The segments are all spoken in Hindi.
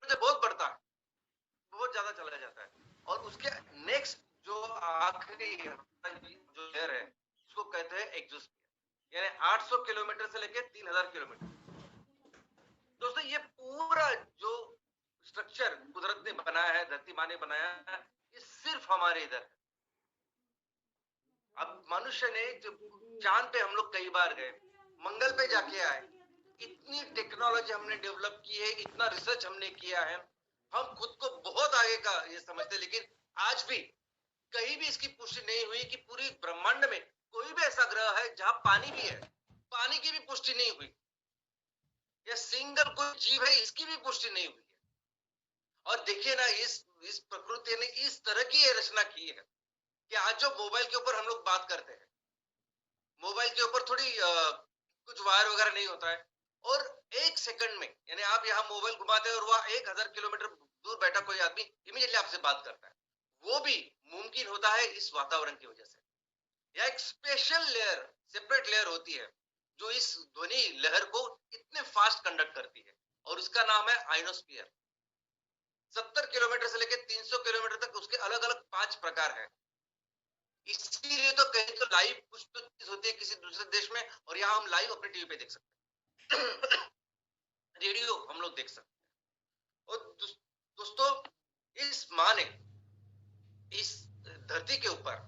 से बहुत बढ़ता है, बहुत ज्यादा चला जाता है। और उसके नेक्स्ट जो आखिरी जो लेयर है उसको कहते हैं एक्सोस्फीयर, यानी 800 किलोमीटर से लेकर 3000 किलोमीटर। दोस्तों ये पूरा जो स्ट्रक्चर कुदरत ने बनाया है, धरती माँ ने बनाया है, ये सिर्फ हमारे इधर है। अब मनुष्य ने चांद पे हम लोग कई बार गए, मंगल पे जाके आए, इतनी टेक्नोलॉजी हमने डेवलप की है, इतना रिसर्च हमने किया है, हम खुद को बहुत आगे का ये समझते, लेकिन आज भी कहीं भी इसकी पुष्टि नहीं हुई कि पूरी ब्रह्मांड में कोई भी ऐसा ग्रह है जहां पानी भी है, पानी की भी पुष्टि नहीं हुई, या सिंगल कोई जीव है इसकी भी पुष्टि नहीं हुई है। और देखिए ना, इस प्रकृति ने इस तरह की ये रचना की है कि आज जो मोबाइल के ऊपर हम लोग बात करते हैं, मोबाइल के ऊपर थोड़ी कुछ वायर वगैरह नहीं होता है, और 1 सेकंड में, यानी आप यहाँ मोबाइल घुमाते हैं और वह 1000 किलोमीटर दूर बैठा कोई आदमी इमीडिएटली आपसे बात करता है। वो भी मुमकिन होता है इस वातावरण की वजह से। यह एक स्पेशल लेयर, सेपरेट लेयर होती है जो इस ध्वनि लहर को इतने फास्ट कंडक्ट करती है, और उसका नाम है आइनोस्फीयर। 70 किलोमीटर से लेकर 300 किलोमीटर तक उसके अलग अलग 5 प्रकार हैं। इसीलिए तो कहीं तो लाइव कुछ तो चीज होती है किसी दूसरे देश में, और यहाँ हम लाइव अपने टीवी पे देख सकते हैं, रेडियो हम लोग देख सकते हैं। और दोस्तों इस माँ ने इस धरती के ऊपर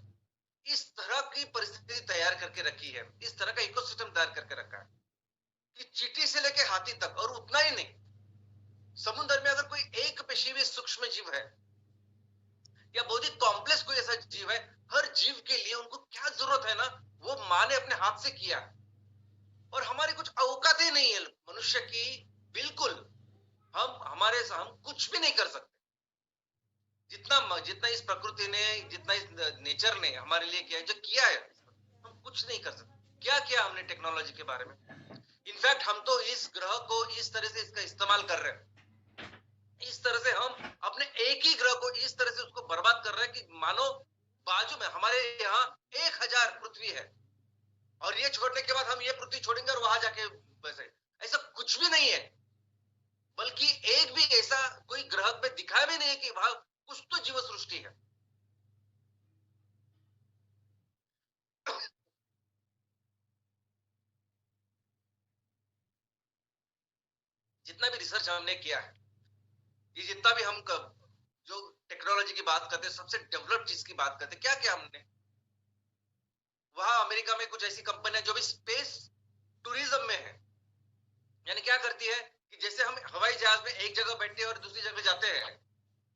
इस तरह की परिस्थिति तैयार करके रखी है, इस तरह का इकोसिस्टम तैयार करके रखा है कि चींटी से लेके हाथी तक, और उतना ही नहीं, समुद्र में अगर कोई एक पेशीवी सूक्ष्म जीव है या बहुत ही कॉम्प्लेक्स कोई ऐसा जीव है, हर जीव के लिए उनको क्या जरूरत है ना, वो माँ ने अपने हाथ से किया। और हमारी कुछ औकात ही नहीं है मनुष्य की, बिल्कुल हम कुछ भी नहीं कर सकते। जितना इस प्रकृति ने, जितना इस नेचर ने हमारे लिए किया है, जो किया है, हम कुछ नहीं कर सकते। क्या किया हमने टेक्नोलॉजी के बारे में? इनफैक्ट हम तो इस ग्रह को इस तरह से इसका इस्तेमाल कर रहे हैं, इस तरह से हम अपने एक ही ग्रह को इस तरह से उसको बर्बाद कर रहे हैं कि मानो बाजू में हमारे यहाँ 1000 पृथ्वी है, और ये छोड़ने के बाद हम ये पृथ्वी छोड़ेंगे और वहां जाके बसे। ऐसा कुछ भी नहीं है, बल्कि एक भी ऐसा कोई ग्रह पे दिखा भी नहीं है कि वहां कुछ तो जीव सृष्टि है। जितना भी रिसर्च हमने किया है, ये जितना भी हम जो टेक्नोलॉजी की बात करते हैं, सबसे डेवलप्ड चीज की बात करते हैं, क्या क्या हमने, वहां अमेरिका में कुछ ऐसी कंपनियां जो भी स्पेस टूरिज्म में है, यानी क्या करती है कि जैसे हम हवाई जहाज में एक जगह बैठते हैं और दूसरी जगह जाते हैं,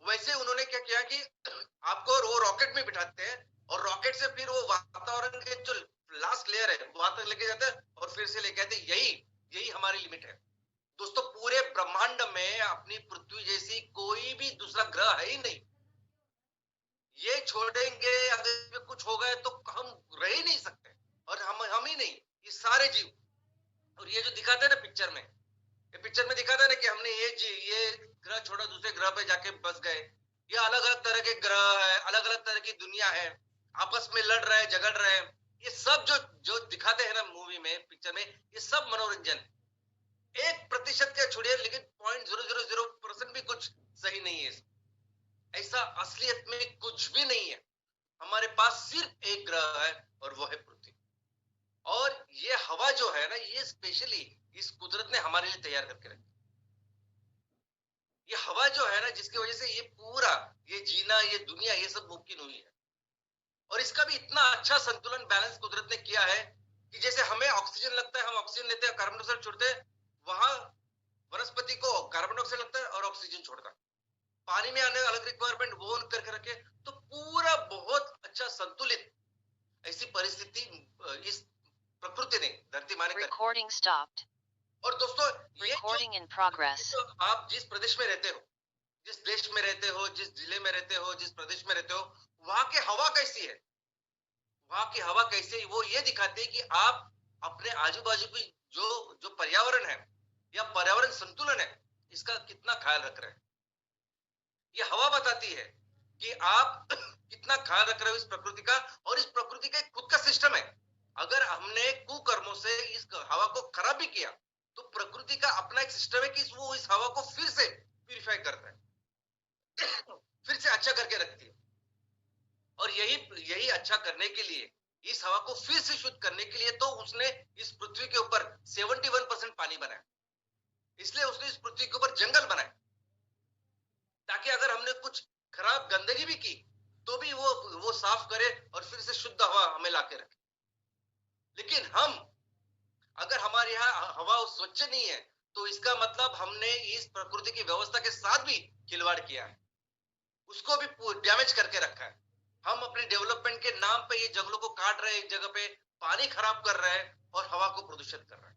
वैसे उन्होंने क्या किया कि आपको वो रॉकेट में बिठाते हैं, और रॉकेट से फिर वो वातावरण के जो लास्ट लेयर है वहां तक लेके जाते हैं, और फिर से लेके आते हैं। यही हमारी लिमिट है दोस्तों। पूरे ब्रह्मांड में अपनी पृथ्वी जैसी कोई भी दूसरा ग्रह है ही नहीं। ये छोड़ेंगे, अगर कुछ हो गए तो हम रह ही नहीं सकते, और हम ही नहीं, ये सारे जीव। और ये जो दिखाते हैं ना पिक्चर में, ये पिक्चर में दिखाता है ना कि हमने ये ग्रह छोड़ा, दूसरे ग्रह पे जाके बस गए। ये अलग अलग तरह के ग्रह है, अलग अलग तरह की दुनिया है, आपस में लड़ रहे हैं, झगड़ रहे हैं। ये सब जो दिखाते हैं ना मूवी में, पिक्चर में, ये सब मनोरंजन है। 1% का छोड़िए, लेकिन 0.000% भी कुछ सही नहीं है। ऐसा असलियत में कुछ भी नहीं है। हमारे पास सिर्फ एक ग्रह है, और वो है पृथ्वी। और ये हवा जो है ना, ये स्पेशली इस कुदरत ने हमारे लिए तैयार करके रखी। ये हवा जो है ना, जिसकी वजह से ये पूरा ये जीना, ये दुनिया, ये सब मुमकिन हुई है। और इसका भी इतना अच्छा संतुलन, बैलेंस कुदरत ने किया है कि जैसे हमें ऑक्सीजन लगता है, हम ऑक्सीजन लेते हैं, कार्बन डाइऑक्साइड छोड़ते हैं, वहां वनस्पति को कार्बन डाइऑक्साइड लगता है और ऑक्सीजन छोड़ता है। पानी में आने अलग रिक्वायरमेंट वो करके रखे, तो पूरा बहुत अच्छा संतुलित ऐसी परिस्थिति इस प्रकृति ने, धरती माँ ने Recording stopped. और दोस्तों Recording in progress. तो आप जिस प्रदेश में रहते हो, जिस देश में रहते हो, जिस जिले में रहते हो, जिस प्रदेश में रहते हो, वहां की हवा कैसी है, वहां की हवा कैसी है, वो ये दिखाते हैं कि आप अपने आजू बाजू की जो पर्यावरण है या पर्यावरण संतुलन है, इसका कितना ख्याल रख रहे हैं। ये हवा बताती है कि आप कितना ख्याल रख रहे हो इस प्रकृति का, और इस प्रकृति का खुद का सिस्टम है। अगर हमने कुकर्मों से इस हवा को खराब भी किया, तो प्रकृति का अपना एक सिस्टम है कि वो इस हवा को फिर से प्यूरिफाई करता है। करने के लिए, इस हवा को फिर से शुद्ध करने के लिए तो उसने इस पृथ्वी के ऊपर 71% पानी बनाया। इसलिए उसने इस पृथ्वी के ऊपर जंगल बनाए, ताकि अगर हमने कुछ खराब गंदगी भी की तो भी वो साफ करे और फिर से शुद्ध हवा हमें लाके रखे। लेकिन हम, अगर हमारे यहाँ हवा स्वच्छ नहीं है तो इसका मतलब हमने इस प्रकृति की व्यवस्था के साथ भी खिलवाड़ किया है, उसको भी डैमेज करके रखा है। हम अपने डेवलपमेंट के नाम पे ये जंगलों को काट रहे हैं, एक जगह पे पानी खराब कर रहे हैं और हवा को प्रदूषित कर रहे हैं।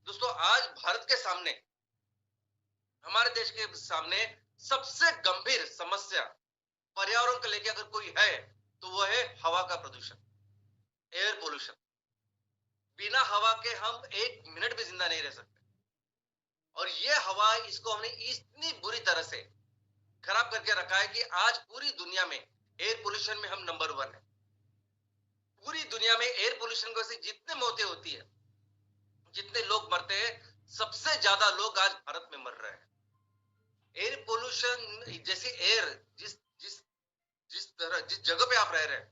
दोस्तों, आज भारत के सामने, हमारे देश के सामने सबसे गंभीर समस्या पर्यावरण को लेकर अगर कोई है तो वो है हवा का प्रदूषण, एयर पोल्यूशन। बिना हवा के हम एक मिनट भी जिंदा नहीं रह सकते। और ये हवा, इसको हमने इतनी बुरी तरह से खराब करके रखा है कि आज पूरी दुनिया में एयर पोल्यूशन में हम नंबर 1 है। पूरी दुनिया में एयर पोल्यूशन की वजह से जितने मौतें होती है, जितने लोग मरते हैं, सबसे ज्यादा लोग आज भारत में मर रहे हैं। एयर पोल्यूशन जैसे एयर जिस जगह पे आप रह रहे हैं,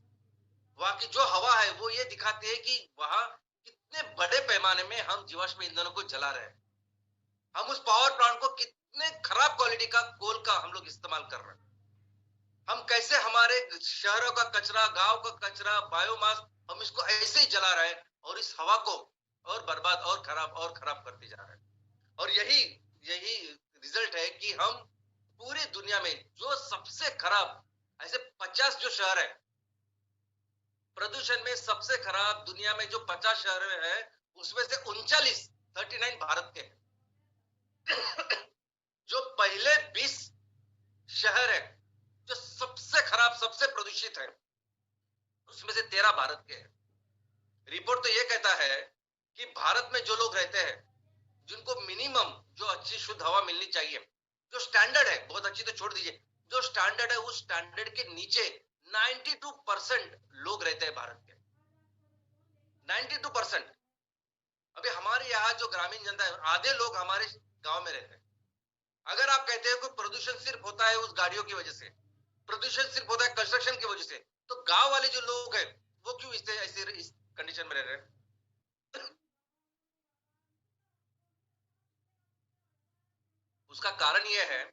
वहां की जो हवा है वो ये दिखाती है कि वहां कितने बड़े पैमाने में हम जीवाश्म ईंधनों को जला रहे हैं। हम उस पावर प्लांट को कितने खराब क्वालिटी का कोल का हम लोग इस्तेमाल कर रहे हैं। हम कैसे हमारे शहरों का कचरा, गांव का कचरा, बायोमास, हम इसको ऐसे ही जला रहे हैं और इस हवा को और बर्बाद और खराब करते जा रहे हैं। और यही रिजल्ट है कि हम पूरी दुनिया में जो सबसे खराब, ऐसे 50 जो शहर है प्रदूषण में सबसे खराब, दुनिया में जो 50 शहर है उसमें से 39 भारत के हैं। जो पहले 20 शहर है जो सबसे खराब, सबसे प्रदूषित है, उसमें से 13 भारत के हैं। रिपोर्ट तो ये कहता है कि भारत में जो लोग रहते हैं, जिनको मिनिमम जो अच्छी शुद्ध हवा मिलनी चाहिए, जो स्टैंडर्ड है, बहुत अच्छी तो छोड़ दीजिए, जो स्टैंडर्ड है उस स्टैंडर्ड के नीचे 92% लोग रहते हैं भारत के। 92%। अभी हमारे यहाँ जो ग्रामीण जनता है, आधे लोग हमारे गांव में रहते हैं। अगर आप कहते हैं कि प्रदूषण सिर्फ होता है उस गाड़ियों की वजह से, प्रदूषण सिर्फ होता है कंस्ट्रक्शन की वजह से, तो गांव वाले जो लोग हैं वो क्यों इस कंडीशन में रह रहे हैं? उसका कारण यह है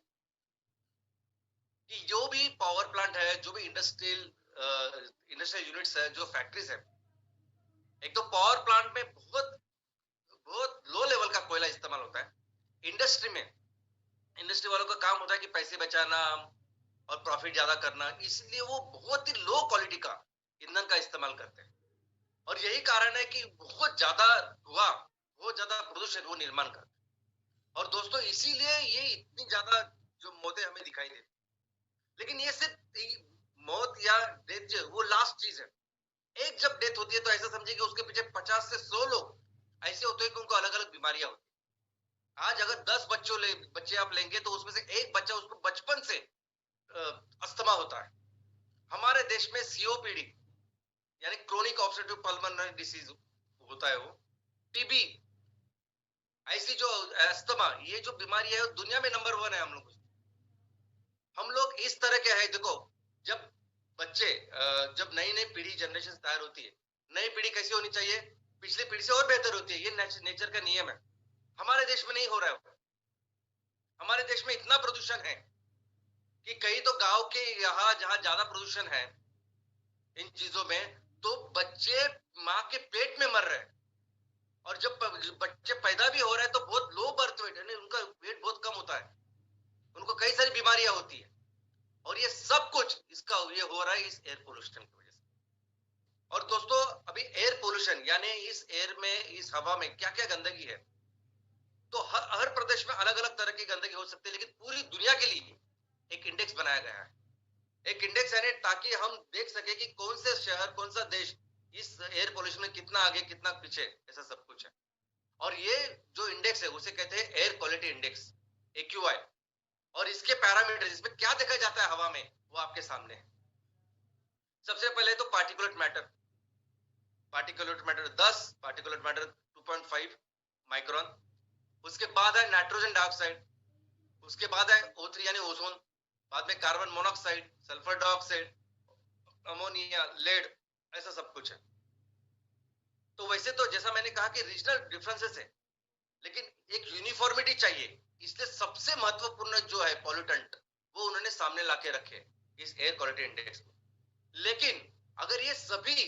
कि जो भी पावर प्लांट है, जो भी इंडस्ट्रियल यूनिट्स है, जो फैक्ट्रीज है, एक तो पावर प्लांट में बहुत लो लेवल का कोयला इस्तेमाल होता है। इंडस्ट्री वालों का काम होता है कि पैसे बचाना और प्रॉफिट ज्यादा करना, इसलिए वो बहुत ही लो क्वालिटी का ईंधन का इस्तेमाल करते हैं। और यही कारण है कि बहुत ज्यादा धुआं, बहुत ज्यादा प्रदूषण वो निर्माण करते हैं। और दोस्तों, इसीलिए ये इतनी ज्यादा जो मौतें हमें दिखाई देती। लेकिन ये सिर्फ मौत या डेथ वो लास्ट चीज है। एक जब डेथ होती है तो ऐसा समझिए कि उसके पीछे 50 से 100 लोग ऐसे होते हैं कि उनको अलग अलग बीमारियां होती है। आज अगर 10 बच्चे आप लेंगे तो उसमें से एक बच्चा, उसको बचपन से अस्थमा होता है। हमारे देश में सीओपीडी यानी क्रोनिक ऑब्स्ट्रक्टिव पल्मोनरी डिसीज होता है, वो टीबी, ऐसी जो अस्थमा, ये जो बीमारी है दुनिया में नंबर 1 है। हम लोग इस तरह के हैं। देखो, जब नई पीढ़ी, जनरेशन तैयार होती है, नई पीढ़ी कैसी होनी चाहिए? पिछली पीढ़ी से और बेहतर होती है। ये नेचर का नियम है। हमारे देश में नहीं हो रहा है। हमारे देश में इतना प्रदूषण है कि कई तो गांव के यहाँ जहां ज्यादा प्रदूषण है इन चीजों में, तो बच्चे माँ के पेट में मर रहे हैं। और जब बच्चे पैदा भी हो रहे हैं तो बहुत लो बर्थ वेट, यानी उनका वेट बहुत कम होता है, उनको कई सारी बीमारियां होती है। और ये सब कुछ ये हो रहा है इस एयर पोल्यूशन की वजह से। और दोस्तों, अभी एयर पोल्यूशन यानी इस एयर में, इस हवा में क्या क्या गंदगी है, तो हर प्रदेश में अलग अलग तरह की गंदगी हो सकती है। लेकिन पूरी दुनिया के लिए एक इंडेक्स बनाया गया है। एक इंडेक्स यानी ताकि हम देख सके कि कौन से शहर, कौन सा देश इस एयर पोल्यूशन में कितना आगे, कितना पीछे, ऐसा सब कुछ है। और ये जो इंडेक्स है उसे कहते हैं एयर क्वालिटी इंडेक्स, AQI। और इसके पैरामीटर, इसमें क्या देखा जाता है हवा में, वो आपके सामने है। सबसे पहले तो particulate matter 10, particulate matter 2.5 micron. उसके बाद है नाइट्रोजन डाइऑक्साइड, उसके बाद है O3 यानी ओजोन, बाद में carbon monoxide, sulphur dioxide, ammonia, lead, ऐसा सब कुछ है। तो वैसे तो जैसा मैंने कहा कि रीजनल डिफरेंसेस है, लेकिन एक यूनिफॉर्मिटी चाहिए। इसलिए सबसे महत्वपूर्ण जो है पॉल्यूटेंट, वो उन्होंने सामने लाके रखे इस एयर क्वालिटी इंडेक्स में। लेकिन अगर ये सभी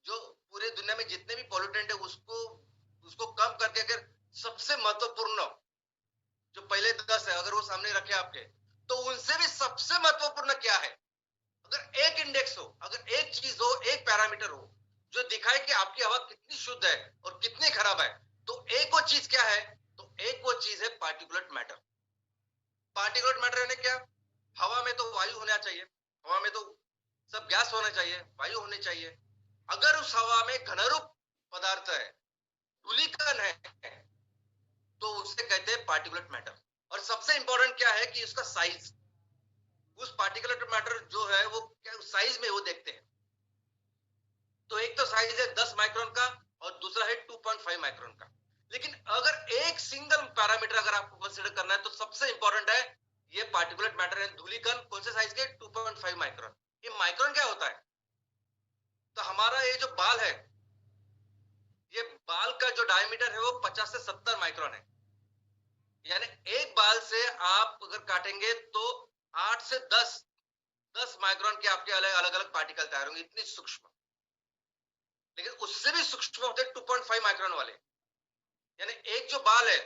जो पूरे दुनिया में जितने भी पॉल्यूटेंट है उसको कम करके अगर सबसे महत्वपूर्ण जो पहले 10 है अगर वो सामने रखे आपके, तो उनसे भी सबसे महत्वपूर्ण क्या है? अगर एक इंडेक्स हो, अगर एक चीज हो, एक पैरामीटर हो जो दिखाए कि आपकी हवा कितनी शुद्ध है और कितनी खराब है, तो एक वो चीज क्या है? तो एक वो चीज है पार्टिकुलेट मैटर। पार्टिकुलेट मैटर यानी क्या? हवा में तो वायु होना चाहिए, हवा में तो सब गैस होना चाहिए, वायु होनी चाहिए। अगर उस हवा में घनरूप पदार्थ है, धूलिकण है, तो उसे कहते हैं पार्टिकुलेट मैटर। और सबसे इंपॉर्टेंट क्या है कि उसका साइज, उस पार्टिकुलेट मैटर जो है वो क्या साइज में वो देखते हैं। तो एक तो साइज है 10 माइक्रोन का और दूसरा है 2.5 माइक्रोन का। लेकिन अगर एक सिंगल पैरामीटर अगर आपको कंसीडर करना है तो सबसे इंपॉर्टेंट है ये पार्टिकुलेट मैटर है, धूलिकण। कौन से साइज के? 2.5 माइक्रोन। ये माइक्रोन क्या होता है? तो हमारा ये जो बाल है, ये बाल का जो डायमीटर है वो 50 से 70 माइक्रोन है। यानी एक बाल से आप अगर काटेंगे तो 8 से 10 माइक्रोन के आपके अलग अलग पार्टिकल तैयार होंगे, इतनी सूक्ष्म। लेकिन उससे भी सूक्ष्म होते 2.5 माइक्रोन वाले। यानी एक जो बाल है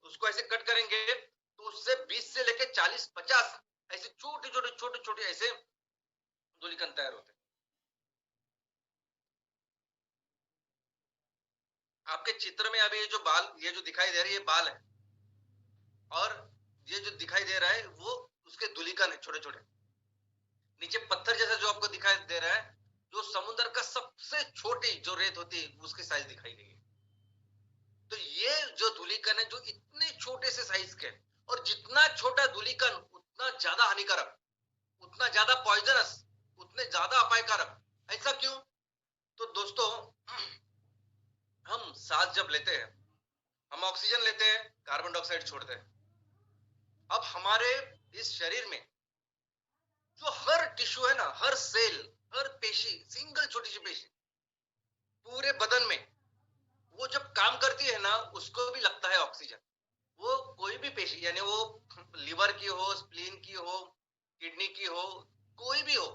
उसको ऐसे कट करेंगे तो उससे 20 से लेके 40-50 ऐसे छोटे छोटे ऐसे धूलिकण तैयार होते हैं। आपके चित्र में अभी ये जो बाल, ये जो दिखाई दे रही है ये बाल है, और ये जो दिखाई दे रहा है वो उसके धूलिकण है छोटे छोटे। नीचे पत्थर जैसा जो आपको दिखाई दे रहा है, जो समुद्र का सबसे छोटी जो रेत होती है उसकी साइज दिखाई गई है। तो ये जो धूलिकण है जो इतने छोटे से साइज के, और जितना छोटा धूलिकण उतना ज्यादा हानिकारक, उतना ज्यादा पॉइजनस, उतने ज्यादा अपायकारक। ऐसा क्यों? तो दोस्तों, हम सांस जब लेते हैं, हम ऑक्सीजन लेते हैं, कार्बन डाइऑक्साइड छोड़ते हैं। अब हमारे इस शरीर में जो हर टिश्यू है ना, हर सेल, हर पेशी, सिंगल छोटी सी पेशी पूरे बदन में वो जब काम करती है ना, उसको भी लगता है ऑक्सीजन। वो कोई भी पेशी, यानी वो लिवर की हो, स्प्लीन की हो, किडनी की हो, कोई भी हो,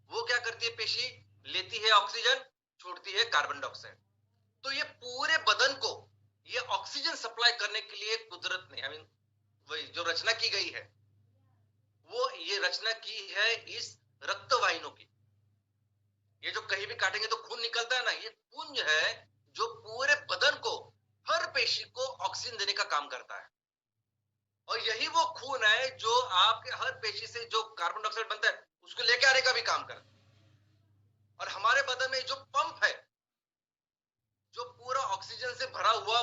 वो क्या करती है पेशी? लेती है ऑक्सीजन, छोड़ती है कार्बन डाइऑक्साइड। तो ये पूरे बदन को ये ऑक्सीजन सप्लाई करने के लिए कुदरत ने, आई मीन वही जो रचना की गई है, वो ये रचना की है इस रक्त वाहिनियों की। ये जो कहीं भी काटेंगे तो खून निकलता है ना, ये खून जो है जो पूरे बदन को, हर पेशी को ऑक्सीजन देने का काम करता है। और यही वो खून है जो आपके हर पेशी से जो कार्बन डाइऑक्साइड बनता है उसको लेके आने का भी काम करता है। और हमारे बदन में जो पंप है, जो पूरा ऑक्सीजन से भरा हुआ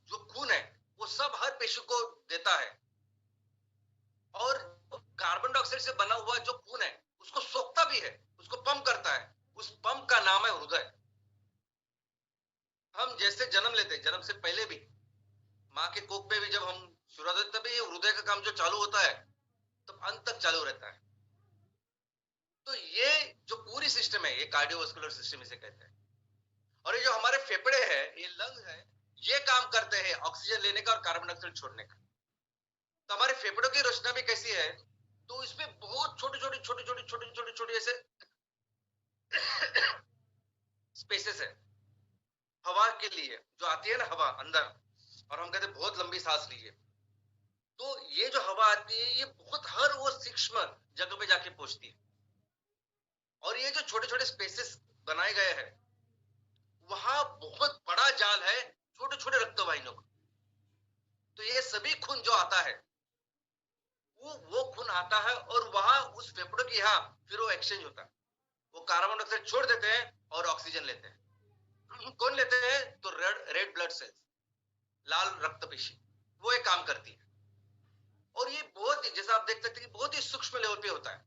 जो खून है, वो सब हर पेशी को देता है। और कार्बन डाइऑक्साइड से बना हुआ जो खून है उसको सोखता भी है, उसको पंप करता है। उस पंप का नाम है हृदय। हम जैसे जन्म लेते हैं, जन्म से पहले भी माँ के कोख पे भी जब हम शुरुआत होती है, तभी हृदय का काम जो चालू होता है तब अंत तक चालू रहता है। तो ये जो पूरी सिस्टम है, ये कार्डियोवास्कुलर सिस्टम इसे कहते हैं। और ये जो हमारे फेफड़े हैं, ये लंग्स है, ये काम करते हैं ऑक्सीजन लेने का और कार्बन डाइऑक्साइड छोड़ने का। तो हमारे फेफड़ों की रचना भी कैसी है? तो इसमें बहुत छोटे ऐसे स्पेसेस है हवा के लिए, जो आती है ना हवा अंदर, और हम कहते हैं बहुत लंबी सांस लीजिए। तो ये जो हवा आती है ये बहुत हर वो सूक्ष्म जगह पे जाके पहुंचती है। और ये जो छोटे छोटे स्पेसेस बनाए गए हैं, वहां बहुत बड़ा जाल है छोटे छोटे रक्त वाहिनियों का। तो ये सभी खून जो आता है वो खून आता है, और वहां उस फेफड़ों की यहाँ फिर वो एक्सचेंज होता है। वो कार्बन डाइऑक्साइड छोड़ देते हैं और ऑक्सीजन लेते हैं। कौन लेते हैं? तो रेड ब्लड सेल्स, लाल रक्त पेशी, वो एक काम करती है। और ये बहुत ही, जैसा आप देख सकते हैं, बहुत ही सूक्ष्म लेवल पे होता है।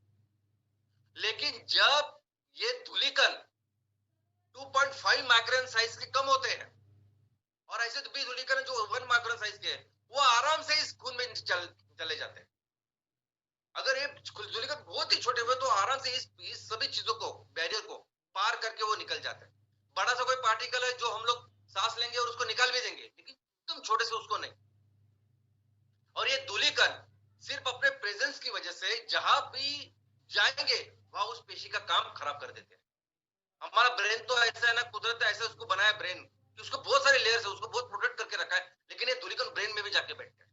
लेकिन जब ये धूलिकण 2.5 माइक्रोन साइज के कम होते हैं, और ऐसे तो भी धूलिकण जो 1 माइक्रोन साइज के हैं, वो आराम से इस खून में चले जाते हैं। अगर ये धूलिकण बहुत ही छोटे हुए तो आराम से इस सभी चीजों को, बैरियर को पार करके वो निकल जाता है। बड़ा सा कोई पार्टिकल है जो हम लोग सांस लेंगे और उसको निकाल भी देंगे, लेकिन एकदम छोटे से उसको नहीं। और ये धूलिकण सिर्फ अपने प्रेजेंस की वजह से जहां भी जाएंगे वहां उस पेशी का काम खराब कर देते हैं। हमारा ब्रेन तो ऐसा है ना, कुदरत ने ऐसे उसको बनाया ब्रेन कि उसको बहुत सारे लेयर्स है, उसको बहुत प्रोटेक्ट करके रखा है, लेकिन ये धूलिकण ब्रेन में भी जाके बैठते हैं,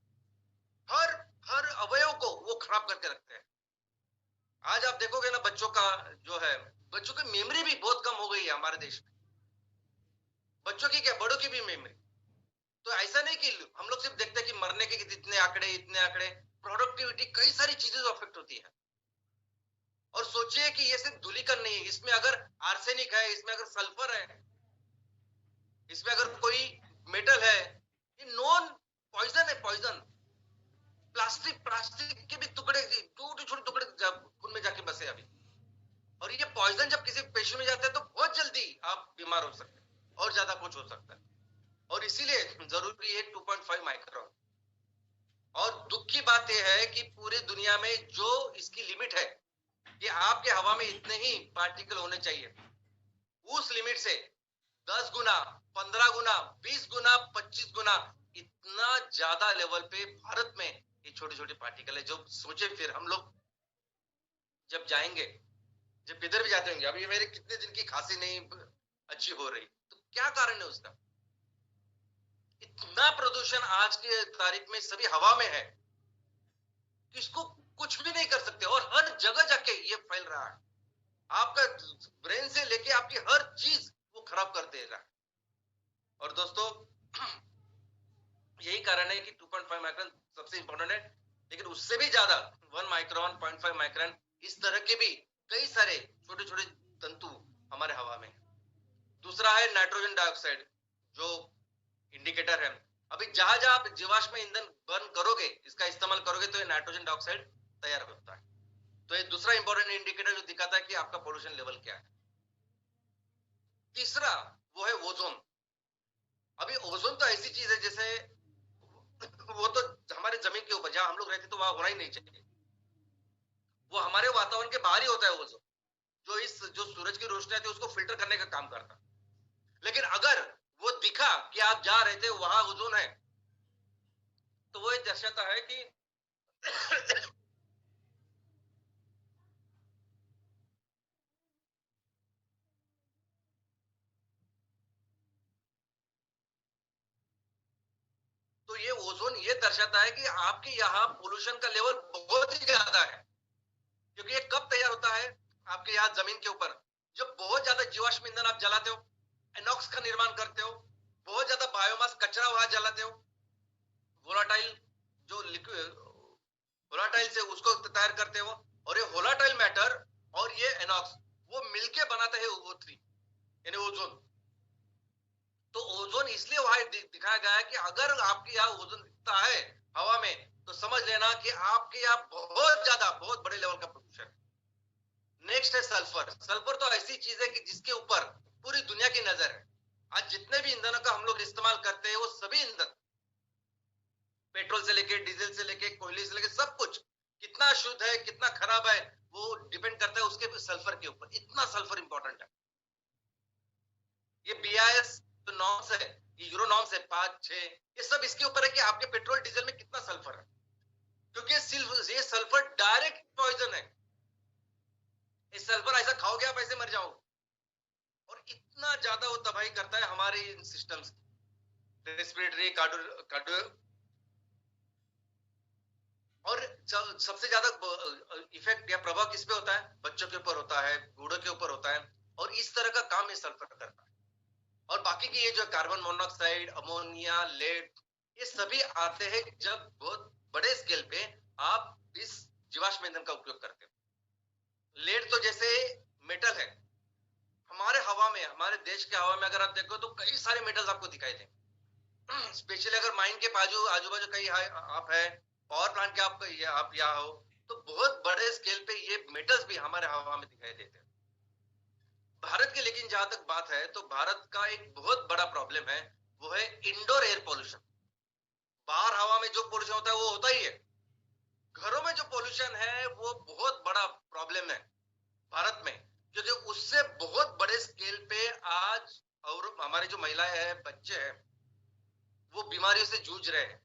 हर हर अवयव को वो खराब करके रखते हैं। आज आप देखोगे ना, बच्चों का जो है, बच्चों की मेमोरी भी बहुत कम हो गई है हमारे देश में। बच्चों की क्या, बड़ों की भी मेमोरी। तो ऐसा नहीं कि हम लोग सिर्फ देखते हैं कि मरने के इतने आंकड़े, प्रोडक्टिविटी, कई सारी चीजें अफेक्ट होती है। और सोचिए कि ये सिर्फ धूलिकण नहीं है, इसमें अगर आर्सेनिक है, इसमें अगर सल्फर है, इसमें अगर कोई मेटल है, ये नॉन पॉइजन है, पॉइजन। प्लास्टिक के भी टुकड़े, छोटे छोटे टुकड़े खून में जाके बसे अभी। और ये पॉइजन जब किसी पेशेंट में जाता है तो बहुत जल्दी आप बीमार हो सकते हैं और ज्यादा कुछ हो सकता है। और इसीलिए जरूरी है 2.5 माइक्रोन। और दुख की बात यह है कि पूरी दुनिया में जो इसकी लिमिट है कि आपके हवा में इतने ही पार्टिकल होने चाहिए, उस लिमिट से 10 गुना, 15 गुना, 20 गुना, 25 गुना इतना ज्यादा लेवल पे भारत में ये छोटे छोटे पार्टिकल है। जो सोचे फिर हम लोग जब जाएंगे, जब इधर भी जाते होंगे, अभी मेरे कितने दिन की खांसी नहीं अच्छी हो रही, तो क्या कारण है उसका? इतना प्रदूषण आज के तारीख में सभी हवा में है कि इसको कुछ भी नहीं कर सकते, और हर जगह जाके ये फैल रहा है। आपका ब्रेन से लेके आपकी हर चीज वो खराब कर दे रहा है। और दोस्तों, यही कारण है कि 2.5 माइक्रोन सबसे इंपॉर्टेंट है, लेकिन उससे भी ज्यादा 1 माइक्रोन, 0.5 माइक्रोन, इस तरह के भी कई सारे छोटे छोटे तंतु हमारे हवा में। दूसरा है नाइट्रोजन डाइऑक्साइड, जो इंडिकेटर है। अभी जहां जहां आप जीवाश्म ईंधन बर्न करोगे, इसका इस्तेमाल करोगे, तो ये नाइट्रोजन डाइऑक्साइड तैयार होता है। तो ये दूसरा इंपॉर्टेंट इंडिकेटर जो दिखाता है कि आपका पोल्यूशन लेवल क्या है। तीसरा वो है ओजोन। अभी ओजोन तो ऐसी चीज है जैसे वो तो हमारे जमीन के ऊपर, जहां हम लोग रहते तो वहां होना ही नहीं चाहिए। वो हमारे वातावरण के बाहर ही होता है ओजोन, जो सूरज की रोशनी आती है उसको फिल्टर करने का काम करता है। लेकिन अगर वो दिखा कि आप जा रहे थे वहां ओजोन है, तो वो दर्शाता है कि तो ये ओजोन ये दर्शाता है कि आपके यहाँ पोल्यूशन का लेवल बहुत ही ज्यादा है। क्योंकि ये कब तैयार होता है? आपके यहाँ जमीन के ऊपर जब बहुत ज्यादा जीवाश्म ईंधन आप जलाते हो, एनॉक्स का निर्माण करते हो, बहुत ज्यादा बायोमास कचरा वहां जलाते हो, वोलाटाइल जो लिक्विड वोलाटाइल से उसको तैयार करते हो, और ये वोलाटाइल मैटर और ये एनॉक्स वो मिलके बनाते हैं O3 यानी ओजोन। तो ओजोन इसलिए वहां दिखाया गया है कि अगर आपके यहाँ ओजोन दिखता है हवा में, तो समझ लेना कि आपके यहाँ बहुत ज्यादा, बहुत बड़े लेवल का प्रदूषण। नेक्स्ट है सल्फर। सल्फर तो ऐसी चीज है कि जिसके ऊपर पूरी दुनिया की नजर है। आज जितने भी ईंधनों का हम लोग इस्तेमाल करते हैं, वो सभी ईंधन, पेट्रोल से लेके, डीजल से लेके, कोयले से लेके, सब कुछ कितना शुद्ध है, कितना खराब है, वो डिपेंड करता है उसके सल्फर के ऊपर। इतना सल्फर इंपॉर्टेंट है। ये BIS तो नॉर्म्स है, ये यूरो नॉर्म्स है 5, 6, ये सब इसके ऊपर है कि आपके पेट्रोल डीजल में कितना सल्फर है। क्योंकि ये सल्फर डायरेक्ट पॉइजन है। इस सल्फर ऐसा खाओगे आप ऐसे मर जाओगे। और इतना ज्यादा वो तबाही करता है हमारे इन सिस्टम्स की, रेस्पिरेटरी, कार्डियो। और सबसे ज्यादा इफेक्ट या प्रभाव किस पे होता है? बच्चों के ऊपर होता है, बूढ़ों के ऊपर होता है। और इस तरह का काम ये सल्फर करता है। और बाकी की ये जो कार्बन मोनोऑक्साइड, अमोनिया, लेड, ये सभी आते हैं जब बहुत बड़े स्केल पे आप इस जीवाश्म ईंधन का उपयोग करते हो। लेड तो जैसे मेटल है, हमारे हवा में, हमारे देश के हवा में अगर आप देखो तो कई सारे मेटल्स आपको दिखाई देंगे। स्पेशली अगर माइन के आजू बाजू कहीं आप है, पावर प्लांट के आप यहाँ हो, तो बहुत बड़े स्केल पे ये मेटल्स भी हमारे हवा में दिखाई देते हैं। भारत की लेकिन जहां तक बात है, तो भारत का एक बहुत बड़ा प्रॉब्लम है, वो है इंडोर एयर पोल्यूशन। बाहर हवा में जो पोल्यूशन होता है वो होता ही है, घरों में जो पोल्यूशन है वो बहुत बड़ा प्रॉब्लम है भारत में। क्योंकि उससे बहुत बड़े बीमारियों से जूझ रहे हैं,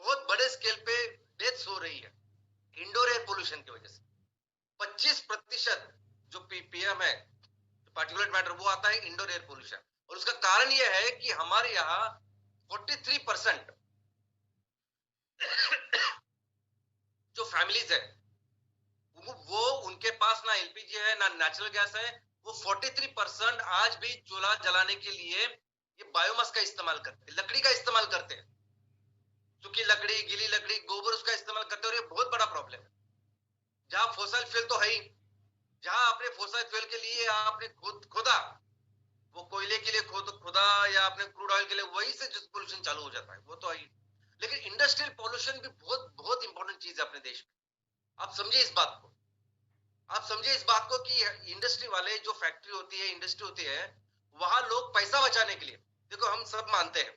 बहुत बड़े स्केल पे डेथ्स हो रही है इंडोर एयर पोल्यूशन की वजह से। 25% जो पीएम है, पार्टिकुलेट मैटर, वो आता है इंडोर एयर पोल्यूशन। और उसका कारण यह है कि हमारे यहाँ 43% जो फैमिलीज है वो उनके पास ना एलपीजी है ना नेचुरल गैस है। वो 43% आज भी चूल्हा जलाने के लिए ये बायोमास का इस्तेमाल करते हैं, लकड़ी का इस्तेमाल करते हैं, सूखी लकड़ी, गीली लकड़ी, गोबर उसका इस्तेमाल करते हैं। और ये बहुत बड़ा प्रॉब्लम है। जहां फोसिल फ्यूल तो है ही, जहां आपने फोसिल फ्यूल के लिए आपने खुदा, वो कोयले के लिए खुदा या आपने क्रूड ऑयल के लिए, वही से जो पोल्यूशन चालू हो जाता है वो तो है। लेकिन इंडस्ट्रियल पोल्यूशन भी बहुत बहुत इंपॉर्टेंट चीज है अपने देश में। आप समझिए इस बात को, आप समझिए इस बात को कि इंडस्ट्री वाले, जो फैक्ट्री होती है, इंडस्ट्री होती है, वहां लोग पैसा बचाने के लिए, देखो हम सब मानते हैं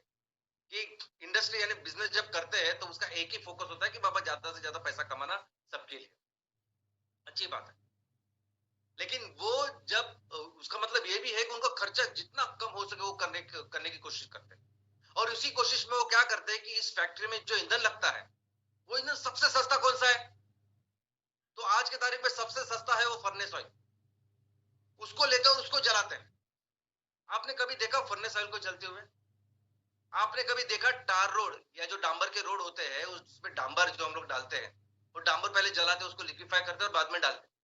कि इंडस्ट्री यानी बिजनेस जब करते हैं तो उसका एक ही फोकस होता है कि बाबा ज्यादा से ज्यादा पैसा कमाना सबके लिए, अच्छी बात है। लेकिन वो जब उसका मतलब ये भी है कि उनका खर्चा जितना कम हो सके वो करने की कोशिश करते हैं। और उसी कोशिश में वो क्या करते हैं कि इस फैक्ट्री में जो ईंधन लगता है, वो ईंधन सबसे सस्ता कौन सा है? तो आज की तारीख में सबसे सस्ता है वो फर्नेस ऑयल। उसको लेते हैं, उसको जलाते हैं। आपने कभी देखा फर्नेस ऑयल को जलते हुए? आपने कभी देखा टार रोड या जो डांबर के रोड होते हैं उसमें डांबर जो हम लोग डालते हैं, वो डांबर पहले जलाते हैं, उसको लिक्विफाई करते हैं और बाद में डालते हैं।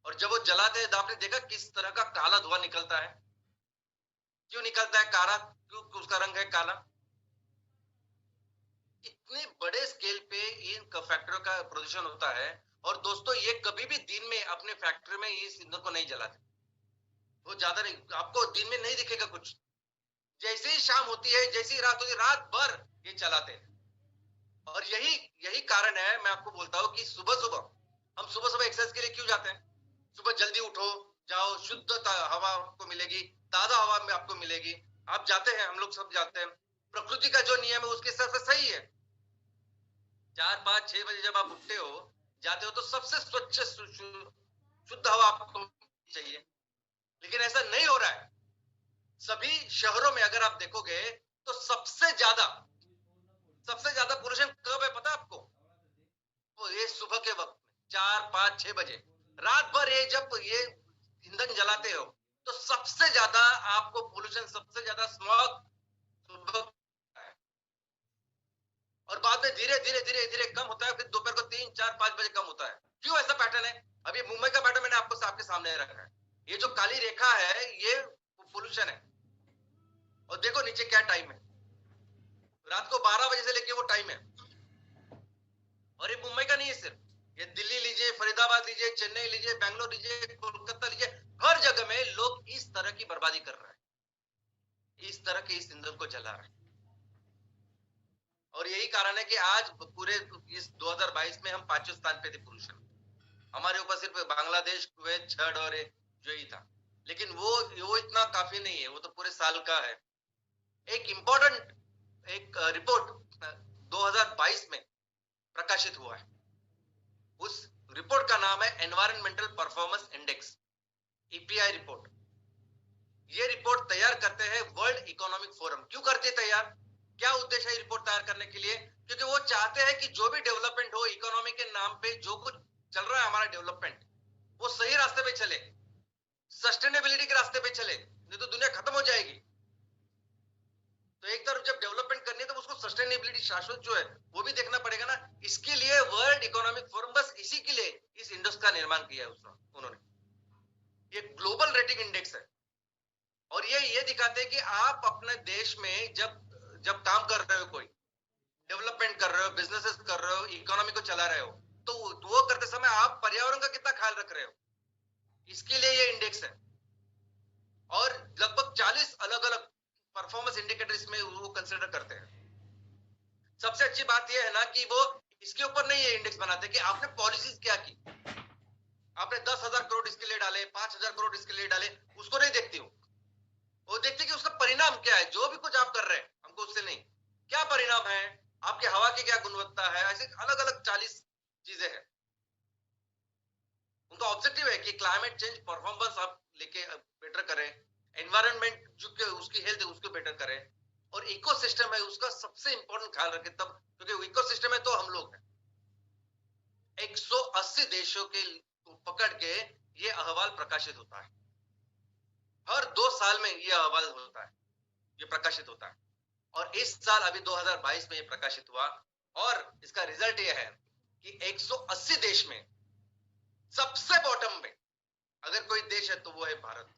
और जब वो जलाते हैं तो आपने देखा किस तरह का काला धुआं निकलता है? क्यों निकलता है काला? क्यों उसका रंग है काला? इतने बड़े स्केल पे इन फैक्ट्रियों का प्रदूषण होता है। और दोस्तों ये कभी भी दिन में अपने फैक्ट्री में इस ईंधन को नहीं जलाते, वो ज्यादा नहीं, आपको दिन में नहीं दिखेगा कुछ। जैसे ही शाम होती है, जैसे ही रात होती है, रात भर ये चलाते हैं। और यही यही कारण है, मैं आपको बोलता हूँ कि सुबह सुबह हम सुबह एक्सरसाइज के लिए क्यों जाते हैं? सुबह जल्दी उठो, जाओ, शुद्ध हवा आपको मिलेगी, ताजा हवा में आपको मिलेगी। आप जाते हैं, हम लोग सब जाते हैं, प्रकृति का जो नियम है उसके हिसाब से सही है। 4, 5, 6 बजे जब आप उठते हो, जाते हो, तो सबसे स्वच्छ शुद्ध हवा आपको चाहिए। लेकिन ऐसा नहीं हो रहा है। सभी शहरों में अगर आप देखोगे तो सबसे ज्यादा पोल्यूशन कब है पता आपको? वो ये सुबह के वक्त में 4, 5, 6 बजे, रात भर ये जब ये ईंधन जलाते हो तो सबसे ज्यादा आपको पोल्यूशन, सबसे ज्यादा स्मॉग सुबह है। और बाद में धीरे धीरे धीरे धीरे कम होता है, फिर दोपहर को 3, 4, 5 बजे कम होता है। क्यों ऐसा पैटर्न है? अभी मुंबई का पैटर्न मैंने आपके सामने रखा है। ये जो काली रेखा है ये पोल्यूशन है। और देखो नीचे क्या टाइम है, रात को 12 बजे से लेके वो टाइम है। और ये मुंबई का नहीं है सिर्फ, ये दिल्ली लीजिए, फरीदाबाद लीजिए, चेन्नई लीजिए, बैंगलोर लीजिए, कोलकाता लीजिए, हर जगह में लोग इस तरह की बर्बादी कर रहे हैं, इस तरह के इस ईंधन को जला रहे हैं। और यही कारण है कि आज पूरे इस 2022 में हम 5वें स्थान पे थे पोल्यूशन। हमारे ऊपर सिर्फ बांग्लादेश, कुवैत, छड़ और जो ही था। लेकिन वो इतना काफी नहीं है, वो तो पूरे साल का है। एक इंपॉर्टेंट एक रिपोर्ट 2022 में प्रकाशित हुआ है। उस रिपोर्ट का नाम है environmental performance index, EPI report. ये रिपोर्ट तैयार करते हैं वर्ल्ड इकोनॉमिक फोरम। क्यों करते तैयार? क्या उद्देश्य है रिपोर्ट तैयार करने के लिए? क्योंकि वो चाहते हैं कि जो भी डेवलपमेंट हो, इकोनॉमी के नाम पे जो कुछ चल रहा है हमारा डेवलपमेंट, वो सही रास्ते पे चले, सस्टेनेबिलिटी के रास्ते पे चले, नहीं तो दुनिया खत्म हो जाएगी। तो एक तरफ जब डेवलपमेंट करनी है तो उसको सस्टेनेबिलिटी, शाश्वत जो है वो भी देखना पड़ेगा ना। इसके लिए वर्ल्ड इकोनॉमिक फोरम, बस इसी के लिए इस इंडेक्स का निर्माण किया है उन्होंने। ये ग्लोबल रेटिंग इंडेक्स है। और ये दिखाते हैं कि आप अपने देश में जब काम कर रहे हो, कोई डेवलपमेंट कर रहे हो, बिजनेसेस कर रहे हो, इकोनॉमी को चला रहे हो, तो वो करते समय आप पर्यावरण का कितना ख्याल रख रहे हो, इसके लिए ये इंडेक्स है। और लगभग 40 अलग अलग परफॉर्मेंस इंडिकेटर्स में वो कंसिडर करते हैं। सबसे अच्छी बात यह है ना कि वो इसके ऊपर नहीं ये इंडेक्स बनाते कि आपने पॉलिसीज क्या की, आपने 10,000 करोड़ इसके लिए डाले, 5,000 करोड़ इसके लिए डाले, उसको नहीं देखती हूँ। वो देखते कि उसका परिणाम क्या है। जो भी कुछ आप कर रहे हैं हमको उससे नहीं, क्या परिणाम है, आपकी हवा की क्या गुणवत्ता है, ऐसे अलग अलग 40 चीजें हैं। उनका ऑब्जेक्टिव है कि क्लाइमेट चेंज परफॉर्मेंस आप लेके बेटर करें, एनवायरनमेंट जो उसकी हेल्थ है उसको बेटर करें, और इकोसिस्टम है उसका सबसे इंपॉर्टेंट ख्याल रखें, तब क्योंकि इकोसिस्टम है तो हम लोग हैं। 180 देशों के को पकड़ के ये अहवाल प्रकाशित होता है, हर 2 साल में ये अहवाल होता है, ये प्रकाशित होता है। और इस साल अभी 2022 में ये प्रकाशित हुआ और इसका रिजल्ट ये है कि 180 देश में सबसे बॉटम में अगर कोई देश है तो वो है भारत।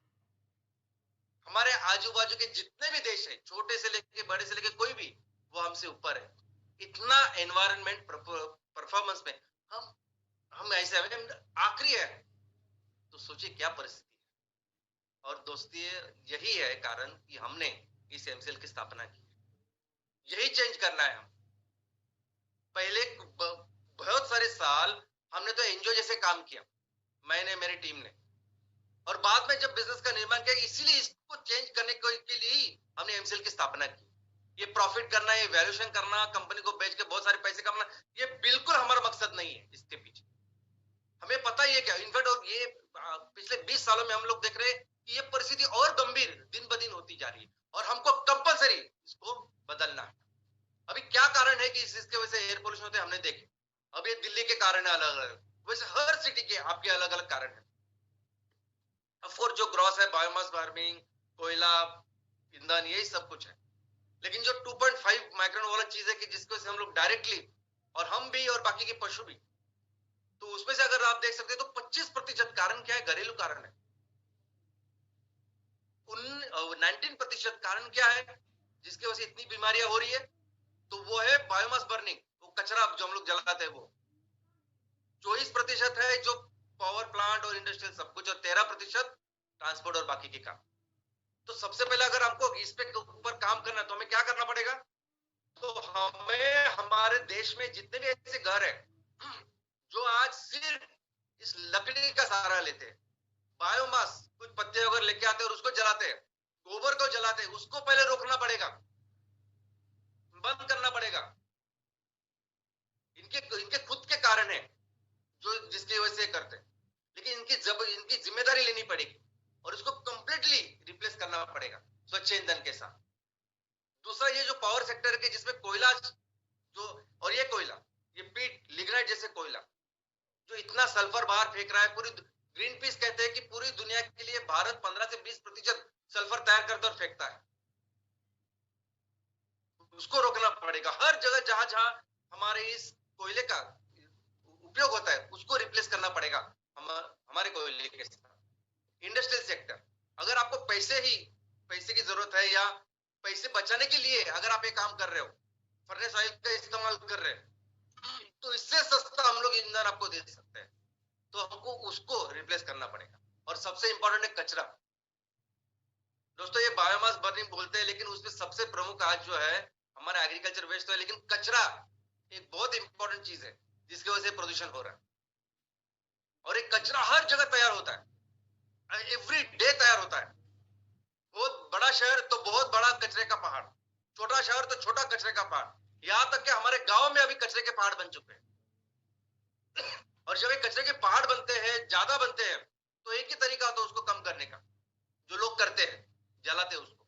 हमारे आजू बाजू के जितने भी देश है, छोटे से लेके बड़े से लेके कोई भी, वो हमसे ऊपर है। इतना एनवायरनमेंट परफॉर्मेंस में हम ऐसे आखिरी है, तो सोचिए क्या परिस्थिति है। और दोस्ती यही है कारण कि हमने इस एमसीएल की स्थापना की, यही चेंज करना है। हम पहले बहुत सारे साल हमने तो एनजीओ जैसे काम किया, मैंने, मेरी टीम ने, और बाद में जब बिजनेस का निर्माण किया, इसीलिए इसको चेंज करने के लिए ही हमने एमसीएल की स्थापना की। ये प्रॉफिट करना, ये वैल्यूएशन करना, कंपनी को बेच के बहुत सारे पैसे कमाना, ये बिल्कुल हमारा मकसद नहीं है। इसके पीछे हमें पता ही है क्या, इनफैक्ट और ये पिछले 20 सालों में हम लोग देख रहे हैं कि ये परिस्थिति और गंभीर दिन ब दिन होती जा रही है और हमको कंपलसरी इसको बदलना है। अभी क्या कारण है कि इसके वजह से एयर पोल्यूशन होते हमने देखे, अब ये दिल्ली के कारण है अलग अलग, वैसे हर सिटी के आपके अलग अलग कारण है। ऑफकोर्स जो ग्रॉस है बायोमास फार्मिंग, कोयला, ईंधन, यही सब कुछ है। लेकिन जो 2.5 माइक्रोन वाला चीज है कि जिसको से हम लोग डायरेक्टली, और हम भी और बाकी के पशु भी, तो उसमें से अगर आप देख सकते हैं तो 25% कारण क्या है, घरेलू कारण है। 19% कारण क्या है जिसकी वजह से इतनी बीमारियां हो रही है, तो वो है बायोमास बर्निंग, वो कचरा जो हम लोग जलाते हैं वो। 24% है जो पावर प्लांट और इंडस्ट्रियल सब कुछ, और 13% ट्रांसपोर्ट और बाकी के काम। तो सबसे पहले अगर हमको इस पे ऊपर काम करना है तो हमें क्या करना पड़ेगा, तो हमें हमारे देश में जितने भी ऐसे घर है जो आज सिर्फ इस लकड़ी का सहारा लेते हैं, बायोमास कुछ पत्ते वगैरह लेके आते हैं और उसको जलाते हैं, गोबर को जलाते हैं, उसको पहले रोकना पड़ेगा, बंद करना पड़ेगा। इनके खुद के कारण है जो जिसकी वजह से करते हैं, लेकिन इनकी जिम्मेदारी लेनी पड़ेगी और इसको कंप्लीटली रिप्लेस करना पड़ेगा स्वच्छ ईंधन के साथ। दूसरा ये जो पावर सेक्टर के जिसमें कोयला जो, और ये कोयला, ये पीट लिग्नाइट जैसे कोयला जो इतना सल्फर बाहर फेंक रहा है, पूरी ग्रीन पीस कहते हैं कि पूरी दुनिया के लिए भारत 15 से 20% सल्फर तैयार करता और फेंकता है, उसको रोकना पड़ेगा। हर जगह जहां जहां हमारे इस कोयले का उपयोग होता है उसको रिप्लेस करना पड़ेगा हमारे कोयले के साथ। इंडस्ट्रियल सेक्टर, अगर आपको पैसे की जरूरत है या पैसे बचाने के लिए अगर आप ये काम कर रहे हो, फर्नेस ऑयल का इस्तेमाल कर रहे हैं, तो इससे सस्ता हम लोग ईंधन आपको दे सकते हैं, तो हमको उसको रिप्लेस करना पड़ेगा। और सबसे इंपॉर्टेंट है कचरा। दोस्तों ये बायोमास बर्निंग बोलते हैं, लेकिन उसमें सबसे प्रमुख आज जो है हमारा एग्रीकल्चर वेस्ट तो है, लेकिन कचरा एक बहुत इंपॉर्टेंट चीज है जिसकी वजह से प्रदूषण हो रहा है। और एक कचरा हर जगह तैयार होता है, एवरी डे तैयार होता है। बहुत बड़ा शहर तो बहुत बड़ा कचरे का पहाड़, छोटा शहर तो छोटा कचरे का पहाड़, यहां तक कि हमारे गांव में अभी कचरे के पहाड़ बन चुके हैं। और जब ये कचरे के पहाड़ बनते हैं, ज्यादा बनते हैं, तो एक ही तरीका होता है उसको कम करने का, जो लोग करते हैं, जलाते हैं उसको।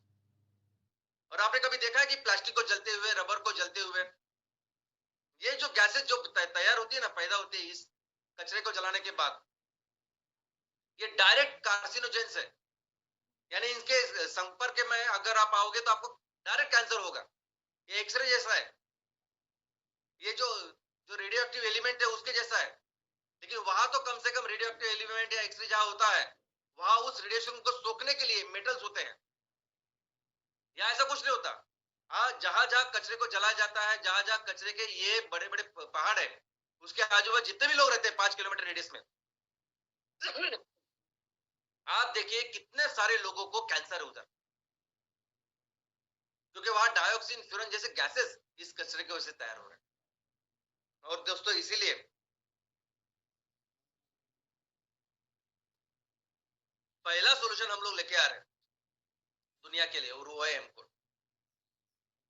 और आपने कभी देखा है कि प्लास्टिक को जलते हुए, रबर को जलते हुए, ये जो गैसेस जो तैयार होती है ना, पैदा होती है इस कचरे को जलाने के बाद, ये डायरेक्ट कार्सिनोजेंस है, यानी इनके संपर्क में अगर आप आओगे तो आपको डायरेक्ट कैंसर होगा। ये एक्सरे जैसा है, ये जो रेडियो एक्टिव एलिमेंट है उसके जैसा है, लेकिन वहां तो कम से कम रेडियो एक्टिव एलिमेंट या एक्सरे जहां होता है वहां उस रेडिएशन को सोखने के लिए मेटल्स होते हैं, या ऐसा कुछ नहीं होता। हाँ, जहां जहां कचरे को जलाया जाता है, जहां जहां कचरे के ये बड़े बड़े पहाड़ है, उसके आजू बाजू जितने भी लोग रहते हैं 5 किलोमीटर रेडियस में, आप देखिए कितने सारे लोगों को कैंसर है उधर, क्योंकि वहां डाइऑक्सिन, फ्यूरन जैसे गैसेस इस कचरे की वजह से तैयार हो रहे हैं। और दोस्तों इसीलिए पहला सोल्यूशन हम लोग लेके आ रहे हैं दुनिया के लिए, और वो है एमकोर।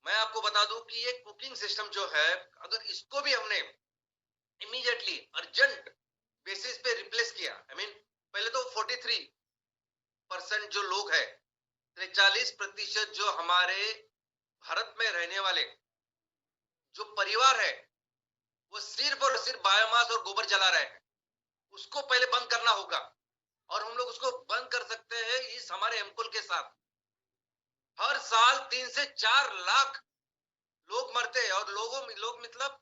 मैं आपको बता दूं कि ये कुकिंग सिस्टम जो है, अगर इसको भी हमने इमीडिएटली अर्जेंट बेसिस पे रिप्लेस किया, पहले तो 43% जो लोग है, 43% जो हमारे भारत में रहने वाले जो परिवार है वो सिर्फ और सिर्फ बायोमास और गोबर जला रहे हैं, उसको पहले बंद करना होगा। और हम लोग उसको बंद कर सकते हैं इस हमारे एमकोल के साथ। हर साल 3 से 4 लाख लोग मरते हैं, और लोग मतलब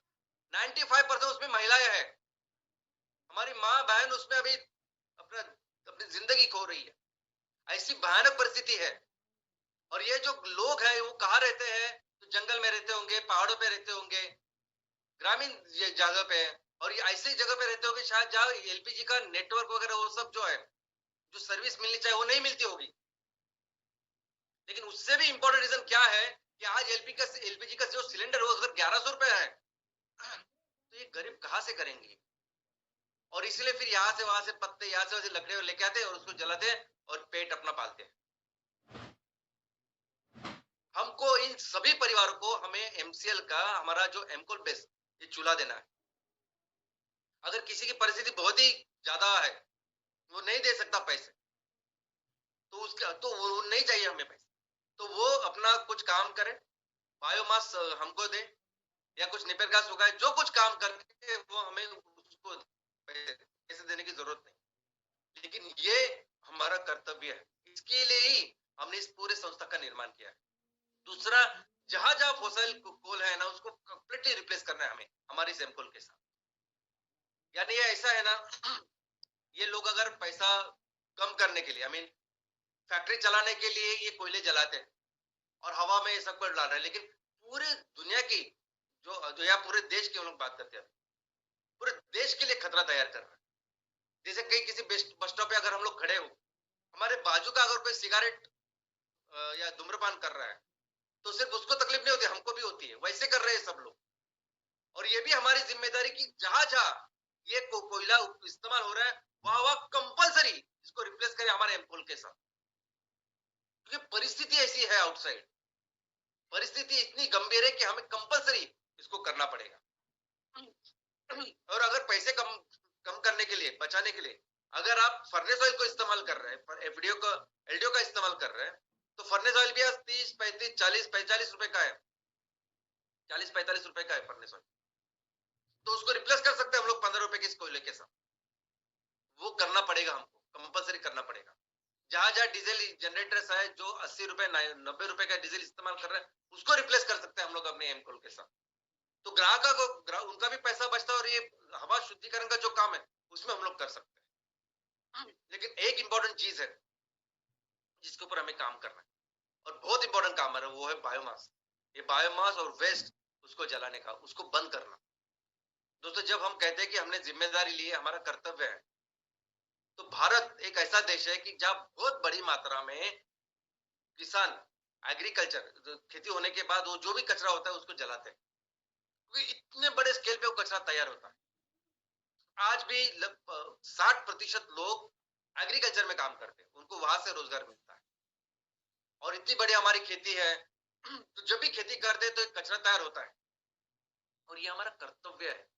95% उसमें महिलाएं हैं। हमारी माँ बहन उसमें अभी अपना अपनी जिंदगी खो रही है। ऐसी भयानक परिस्थिति है। और ये जो लोग हैं वो कहाँ रहते हैं? तो जंगल में रहते होंगे, पहाड़ों पे रहते होंगे, ग्रामीण जगह पे। और ये ऐसी जगह पे रहते होंगे शायद जहाँ एलपीजी का नेटवर्क वगैरह वो सब जो है, जो सर्विस मिलनी चाहिए वो नहीं मिलती होगी। लेकिन उससे भी इंपॉर्टेंट रीजन क्या है कि आज एलपीजी का जो सिलेंडर वो अगर 1100 रुपए है, तो ये गरीब कहाँ से करेंगे? और इसलिए फिर यहाँ से वहां से पत्ते, यहाँ से वहां से लकड़े लेके आते हैं और उसको जलाते हैं और पेट अपना पालते हैं। हमको इन सभी परिवारों को, हमें एमसीएल का हमारा जो एमकोल बेस ये चूल्हा देना है। अगर किसी की परिस्थिति बहुत ही ज्यादा है, वो नहीं दे सकता पैसे, तो उसका तो वो नहीं चाहिए हमें पैसे, तो वो अपना कुछ काम करे, बायोमास हमको दे या कुछ नेपियर घास उगाए, जो कुछ काम करके वो हमें उसको पैसे देने की जरूरत नहीं। लेकिन ये हमारा कर्तव्य है, इसके लिए ही हमने इस पूरे संस्था का निर्माण किया है। दूसरा, जहां जहां फॉसिल कोल है ना, उसको कंप्लीटली रिप्लेस करना है हमें हमारी सेमकोल के साथ। यानी ये ऐसा है ना, ये लोग अगर पैसा कम करने के लिए, आई मीन फैक्ट्री चलाने के लिए ये कोयले जलाते हैं और हवा में ये सब कुछ डाल रहे हैं, लेकिन पूरे दुनिया की जो या पूरे देश की हम लोग बात करते हैं, पूरे देश के लिए खतरा तैयार कर रहा है। जैसे कहीं किसी बस स्टॉप पे अगर हम लोग खड़े हो, हमारे बाजू का अगर कोई सिगारेट या धूम्रपान कर रहा है, तो सिर्फ उसको तकलीफ नहीं होती, हमको भी होती है। वैसे कर रहे हैं सब लोग। और ये भी हमारी जिम्मेदारी कि जहां जहां ये कोयला इस्तेमाल हो रहा है, वहां वहां कंपलसरी इसको रिप्लेस करें हमारे एमकोल के साथ। क्योंकि परिस्थिति ऐसी है आउटसाइड, परिस्थिति इतनी गंभीर है कि हमें कंपलसरी इसको करना पड़ेगा। और अगर पैसे कम कम करने के लिए, बचाने के लिए, अगर आप फर्नेस ऑयल को इस्तेमाल कर रहे हैं, एलडीओ का इस्तेमाल कर रहे हैं, तो फर्नेस ऑयल भी आज 30, 35, 40, 45 रुपए का है। 40-45 रुपए का है फर्नेस ऑयल। तो उसको रिप्लेस कर सकते हैं हम लोग 15 रुपए के इस कोयले के साथ। वो करना पड़ेगा, हमको कंपलसरी करना पड़ेगा। जहां जहां डीजल जनरेटर्स है जो 80 रुपए 90 रुपए का डीजल इस्तेमाल कर रहे हैं, उसको रिप्लेस कर सकते हैं हम लोग अपने एमकोल के साथ। तो उनका भी पैसा बचता है, और ये हवा शुद्धिकरण का जो काम है उसमें हम लोग कर सकते हैं। लेकिन एक इंपॉर्टेंट चीज है जिसके ऊपर हमें काम करना है, और बहुत इंपॉर्टेंट काम है, वो है बायोमास। ये बायोमास और वेस्ट उसको जलाने का, उसको बंद करना। दोस्तों, जब हम कहते हैं कि हमने जिम्मेदारी ली है, हमारा कर्तव्य है, तो भारत एक ऐसा देश है कि जहां बहुत बड़ी मात्रा में किसान एग्रीकल्चर खेती होने के बाद वो जो भी कचरा होता है उसको जलाते हैं, क्योंकि इतने बड़े स्केल पे वो कचरा तैयार होता है। आज भी 60% लोग एग्रीकल्चर में काम करते हैं, उनको वहां से रोजगार मिलता है। और इतनी बड़ी हमारी खेती है, तो जब भी खेती करते हैं तो एक कचरा तैयार होता है, और ये हमारा कर्तव्य है,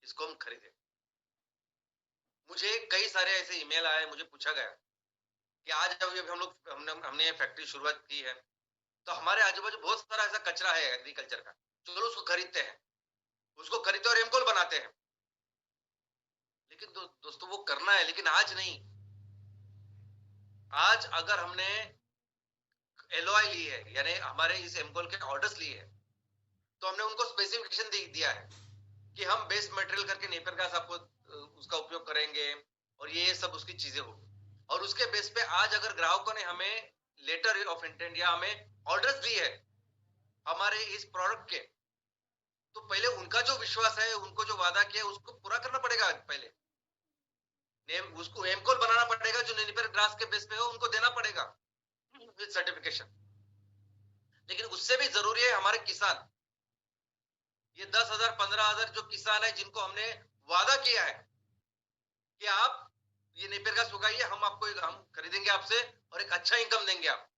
इसको हम खरीदें। मुझे कई सारे ऐसे ईमेल आए, मुझे पूछा गया कि आज जब हम लोग हमने फैक्ट्री शुरुआत की है, तो हमारे आजू बाजू बहुत सारा ऐसा कचरा है एग्रीकल्चर का, चलो उसको खरीदते हैं, उसको खरीदते और एमकोल बनाते हैं। लेकिन दोस्तों वो करना है, लेकिन आज नहीं। आज अगर हमने एलओआई ली है, यानी हमारे इस एमकोल के ऑर्डर्स लिए हैं, तो हमने उनको स्पेसिफिकेशन दिया है कि हम बेस्ट मटेरियल करके नेपियर घास आपको उसका उपयोग करेंगे, और ये सब उसकी चीजें होगी। और उसके बेस पे आज अगर ग्राहकों ने हमें लेटर ऑफ इंटेंट या हमें ऑर्डर्स दी है हमारे इस प्रोडक्ट के, तो पहले उनका जो विश्वास है, उनको जो वादा किया है, उसको पूरा करना पड़ेगा। पहले उसको एमकोल बनाना पड़ेगा जो नेपियर घास के बेस पे हो, उनको देना पड़ेगा विद सर्टिफिकेशन। लेकिन उससे भी जरूरी है हमारे किसान, ये 10,000 15,000 जो किसान है जिनको हमने वादा किया है कि आप ये नेपियर घास उगाइए, हम खरीदेंगे आपसे और एक अच्छा इनकम देंगे आप।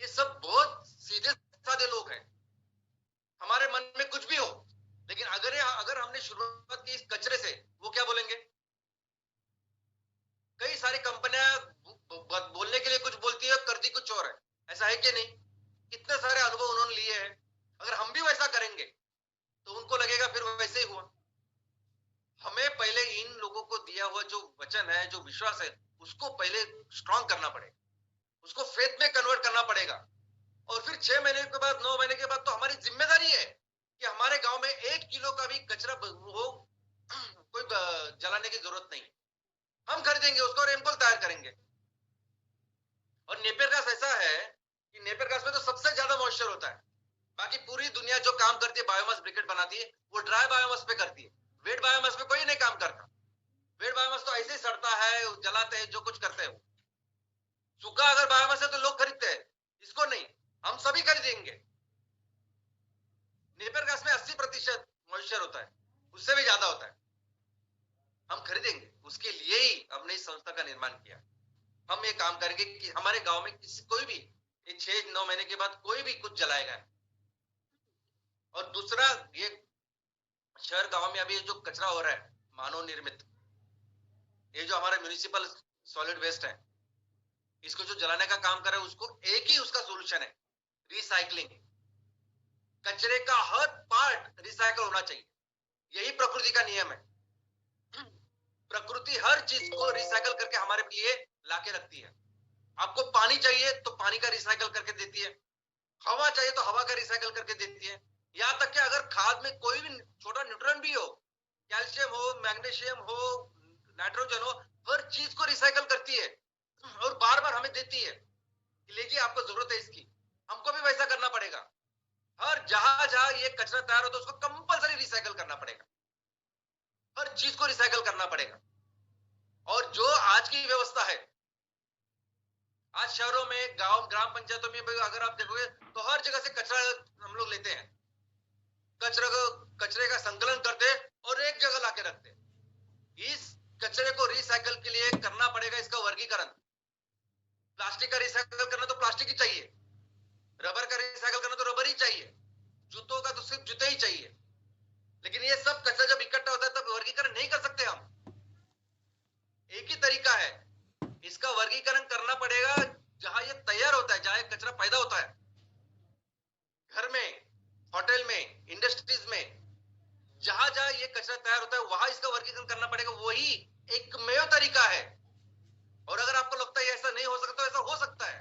ये सब बहुत सीधे साधे लोग हैं, हमारे मन में कुछ भी हो, लेकिन अगर हमने शुरुआत की इस कचरे से, वो क्या बोलेंगे? कई सारी कंपनियां बोलने के लिए कुछ बोलती है, करती कुछ और है। ऐसा है कि नहीं? कितने सारे अनुभव उन्होंने दिया हुआ जो वचन है, जो विश्वास है, उसको पहले स्ट्रांग करना पड़ेगा, उसको फेथ में कन्वर्ट करना पड़ेगा। और फिर 6 महीने के बाद, 9 महीने के बाद तो हमारी जिम्मेदारी है कि हमारे गांव में 1 किलो का भी कचरा हो कोई जलाने की जरूरत नहीं, हम खरीदेंगे उसको और एम्पल तैयार करेंगे। और नेपियर घास ऐसा है कि नेपियर घास में तो सबसे ज्यादा मॉइस्चर होता है। बाकी पूरी दुनिया जो काम करती है, बायोमास ब्रिकेट बनाती है, वो ड्राई बायोमास पे करती है। वेट बायोमास पे कोई नहीं काम करता। वेट बायोमास तो ऐसे ही सड़ता है, जलाते हैं, जो कुछ करते हैं। सूखा अगर बायोमास है तो लोग खरीदते हैं, इसको नहीं, हम सभी खरीदेंगे। नेपियर घास में 80% मॉइस्चर होता है, उससे भी ज्यादा होता है, हम खरीदेंगे। उसके लिए ही हमने इस संस्था का निर्माण किया। हम ये काम करेंगे कि हमारे गांव में कोई भी 6-9 महीने के बाद कोई भी कुछ जलाएगा। और दूसरा, ये शहर गांव में अभी जो कचरा हो रहा है मानव निर्मित, ये जो हमारा म्युनिसिपल सॉलिड वेस्ट है, इसको जो जलाने का काम कर रहा है, उसको एक ही उसका सोल्यूशन है, रिसाइकलिंग। कचरे का हर पार्ट रिसाइकल होना चाहिए, यही प्रकृति का नियम है। प्रकृति हर चीज को रिसाइकल करके हमारे लिए लाके रखती है। आपको पानी चाहिए तो पानी का रिसाइकल करके देती है, हवा चाहिए तो हवा का रिसाइकल करके देती है। यहाँ तक कि अगर खाद में कोई भी छोटा न्यूट्रॉन भी हो, कैल्शियम हो, मैग्नीशियम हो, नाइट्रोजन हो, हर चीज को रिसाइकल करती है और बार बार हमें देती है कि लीजिए आपको जरूरत है इसकी। हमको भी वैसा करना पड़ेगा। हर जहां जहां ये कचरा तैयार होता है उसको कंपलसरी रिसाइकल करना पड़ेगा, हर चीज को रिसाइकल करना पड़ेगा। और जो आज की व्यवस्था है, आज शहरों में, गांव, ग्राम पंचायतों में अगर आप देखोगे तो हर जगह से कचरा हम लोग लेते हैं, कचरे का संकलन करते हैं और एक जगह लाके रखते हैं। इस कचरे को रिसाइकल के लिए करना पड़ेगा इसका वर्गीकरण। प्लास्टिक का रिसाइकल करना तो प्लास्टिक ही चाहिए, रबर का रिसाइकल करना तो रबर ही चाहिए, जूतों का तो सिर्फ जूते ही चाहिए। लेकिन ये सब कचरा जब इकट्ठा होता है तब वर्गीकरण नहीं कर सकते हम। एक ही तरीका है, इसका वर्गीकरण करना पड़ेगा जहां ये तैयार होता है, जहां ये कचरा पैदा होता है, घर में, होटल में, इंडस्ट्रीज में, जहां जहां ये कचरा तैयार होता है वहां इसका वर्गीकरण करना पड़ेगा। वही एकमेव तरीका है। और अगर आपको लगता है ऐसा नहीं हो सकता तो ऐसा हो सकता है,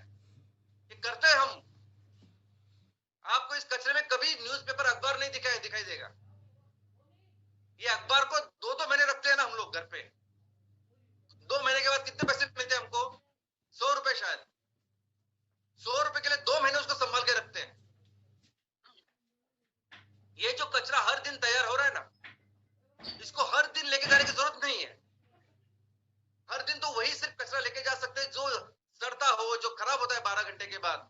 ये करते हैं हम। आपको इस कचरे में कभी न्यूज़पेपर, अखबार नहीं दिखाई देगा। ये अखबार को 2-2 महीने रखते हैं ना हम लोग घर पे। 2 महीने के बाद कितने पैसे मिलते हैं हमको? 100 रुपए शायद। 100 रुपए के लिए 2 महीने उसको संभाल के रखते हैं। ये जो कचरा हर दिन तैयार हो रहा है ना, इसको हर दिन लेके जाने की जरूरत नहीं है। हर दिन तो वही सिर्फ कचरा लेके जा सकते हैं जो सड़ता हो, जो खराब होता है 12 घंटे के बाद।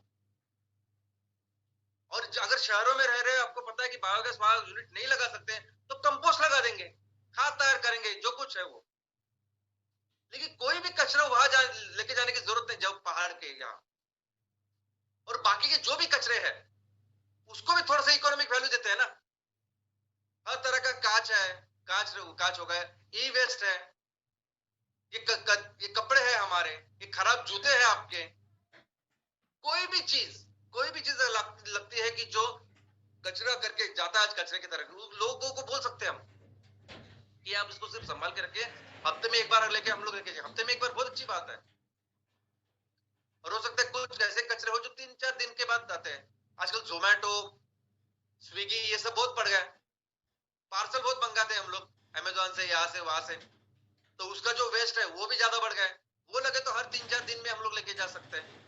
और अगर शहरों में रह रहे हैं, आपको पता है कि बायोगैस यूनिट नहीं लगा सकते, तो कंपोस्ट लगा देंगे, खाद तैयार करेंगे, जो कुछ है वो। लेकिन कोई भी कचरा वहां लेके जाने की जरूरत नहीं, जब पहाड़ के यहाँ। और बाकी के जो भी कचरे हैं उसको भी थोड़ा सा इकोनॉमिक वैल्यू देते हैं ना। हर तरह का कांच है, कांच हो गया, ई वेस्ट है, ये कपड़े हैं हमारे, ये खराब जूते हैं आपके। कोई भी चीज लगती है कि जो कचरा करके जाता है आज कचरे की तरह, लोगों को बोल सकते हैं हम कि आप इसको सिर्फ संभाल के रखिए, हफ्ते में एक बार लेके हम लोग लेके जाए। हफ्ते में एक बार बहुत अच्छी बात है। और हो सकता है कुछ ऐसे कचरे हो जो 3-4 दिन के बाद आते हैं। आजकल जोमेटो, स्विगी ये सब बहुत बढ़ गया, पार्सल बहुत मंगाते हैं हम लोग अमेजोन से, यहाँ से वहां से, तो उसका जो वेस्ट है वो भी ज्यादा बढ़ गया है। वो लगे तो हर 3-4 दिन में हम लोग लेके जा सकते हैं।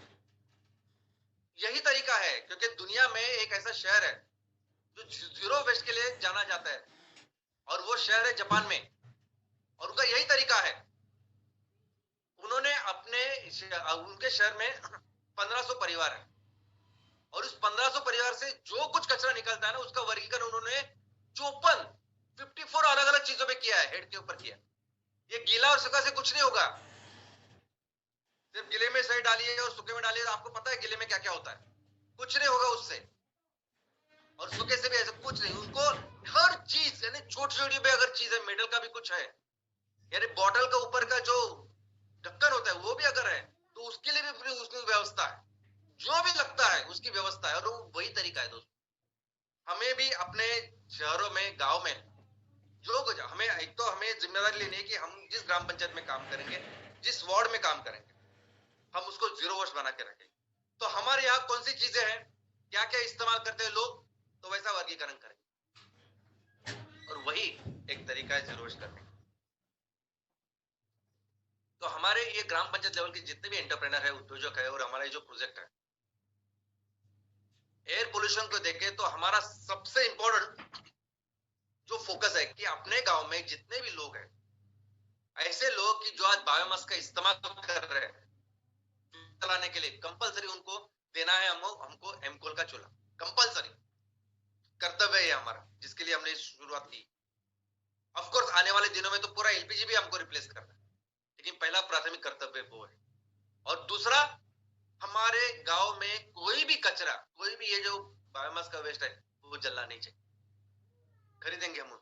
यही तरीका है, क्योंकि दुनिया में एक ऐसा शहर है जो 0 वेस्ट के लिए जाना जाता है, और वो शहर है जापान में। और उनका यही तरीका है। उन्होंने उनके शहर में 1500 परिवार है, और उस 1500 परिवार से जो कुछ कचरा निकलता है ना, उसका वर्गीकरण उन्होंने 54 अलग अलग चीजों में किया है, हेड के ऊपर किया। ये गीला और सूखा से कुछ नहीं होगा। सिर्फ गीले में सही डालिए और सूखे में डालिए, आपको पता है गीले में क्या क्या होता है, कुछ नहीं होगा उससे। और सूखे से भी ऐसा कुछ नहीं। उनको हर चीज, यानी छोटी छोटी भी अगर चीज है, मेटल का भी कुछ है, यानी बॉटल का ऊपर का जो ढक्कन होता है वो भी अगर है तो उसके लिए भी उसकी व्यवस्था है। जो भी लगता है उसकी व्यवस्था है, और वही तरीका है दोस्तों। हमें भी अपने शहरों में, गांव में हमें एक तो हमें जिम्मेदारी लेनी है कि हम जिस ग्राम पंचायत में काम करेंगे, जिस वार्ड में काम करेंगे, हम उसको जीरो वेस्ट बना के रखें। तो हमारे यहाँ कौन सी चीजें हैं, क्या क्या इस्तेमाल करते हैं लोग, तो वैसा वर्गीकरण करें, और वही एक तरीका है जीरो वेस्ट करने का। तो हमारे ये ग्राम पंचायत लेवल के जितने भी एंटरप्रेनर है, उद्योजक है, और हमारा जो प्रोजेक्ट है एयर पोल्यूशन को देखें, तो हमारा सबसे इंपॉर्टेंट जो फोकस है कि अपने गांव में जितने भी लोग हैं, ऐसे लोग कि जो आज बायोमास का इस्तेमाल कर रहे हैं चलाने के लिए, कंपलसरी उनको देना है हमको एमकोल का चूल्हा, कंपलसरी कर्तव्य है हमारा, जिसके लिए हमने शुरुआत की। ऑफ कोर्स आने वाले दिनों में तो पूरा एलपीजी भी हमको रिप्लेस करना है, लेकिन पहला प्राथमिक कर्तव्य वो है। और दूसरा, हमारे गांव में कोई भी कचरा, कोई भी ये जो बायोमास का वेस्ट है, वो जलना नहीं चाहिए। खरीदेंगे हम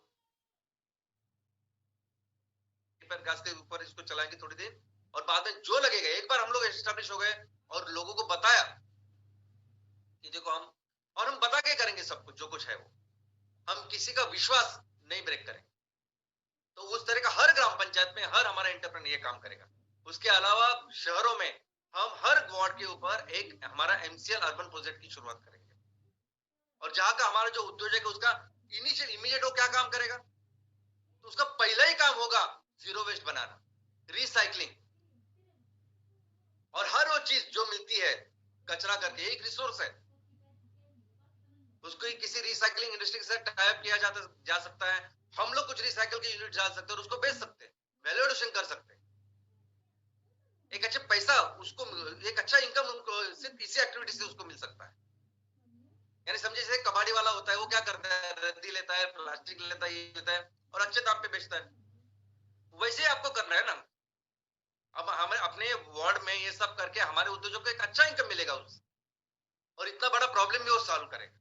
गैस के ऊपर इसको चलाएंगे थोड़ी देर, और बाद में जो लगेगा, एक बार हम लोग एस्टेब्लिश हो गए और लोगों को बताया कि देखो हम बता के करेंगे सब कुछ, जो कुछ है वो, हम किसी का विश्वास नहीं ब्रेक करेंगे। तो उस तरह का हर ग्राम पंचायत में हर हमारा एंटरप्रेन्योर ये काम करेगा। उसके अलावा शहरों में हम हर वार्ड के ऊपर एक हमारा एमसीएल अर्बन प्रोजेक्ट की शुरुआत करेंगे, और जहां का हमारा जो उद्योजक है उसका इमीडिएट वो क्या काम करेगा, तो उसका पहला ही काम होगा जीरो वेस्ट बनाना, रिसाइकलिंग। और हर वो चीज जो मिलती है कचरा करके, एक रिसोर्स है, उसको किसी रिसाइकलिंग इंडस्ट्री के साथ टाई अप किया जा सकता है। हम लोग कुछ रिसाइकल के यूनिट डाल सकते हैं और उसको बेच सकते हैं, वैल्यू एडिशन कर सकते हैं, एक अच्छा पैसा उसको, एक अच्छा इनकम उनको सिर्फ इसी एक्टिविटी से उसको मिल सकता है। यानी समझे, जैसे कबाड़ी वाला होता है, वो क्या करता है, रद्दी लेता है, प्लास्टिक लेता है, ये लेता है और अच्छे दाम पे बेचता है, वैसे आपको करना है ना। अब हमें अपने वार्ड में ये सब करके हमारे उद्योगों को एक अच्छा इनकम मिलेगा उससे, और इतना बड़ा प्रॉब्लम भी वो सॉल्व करेगा।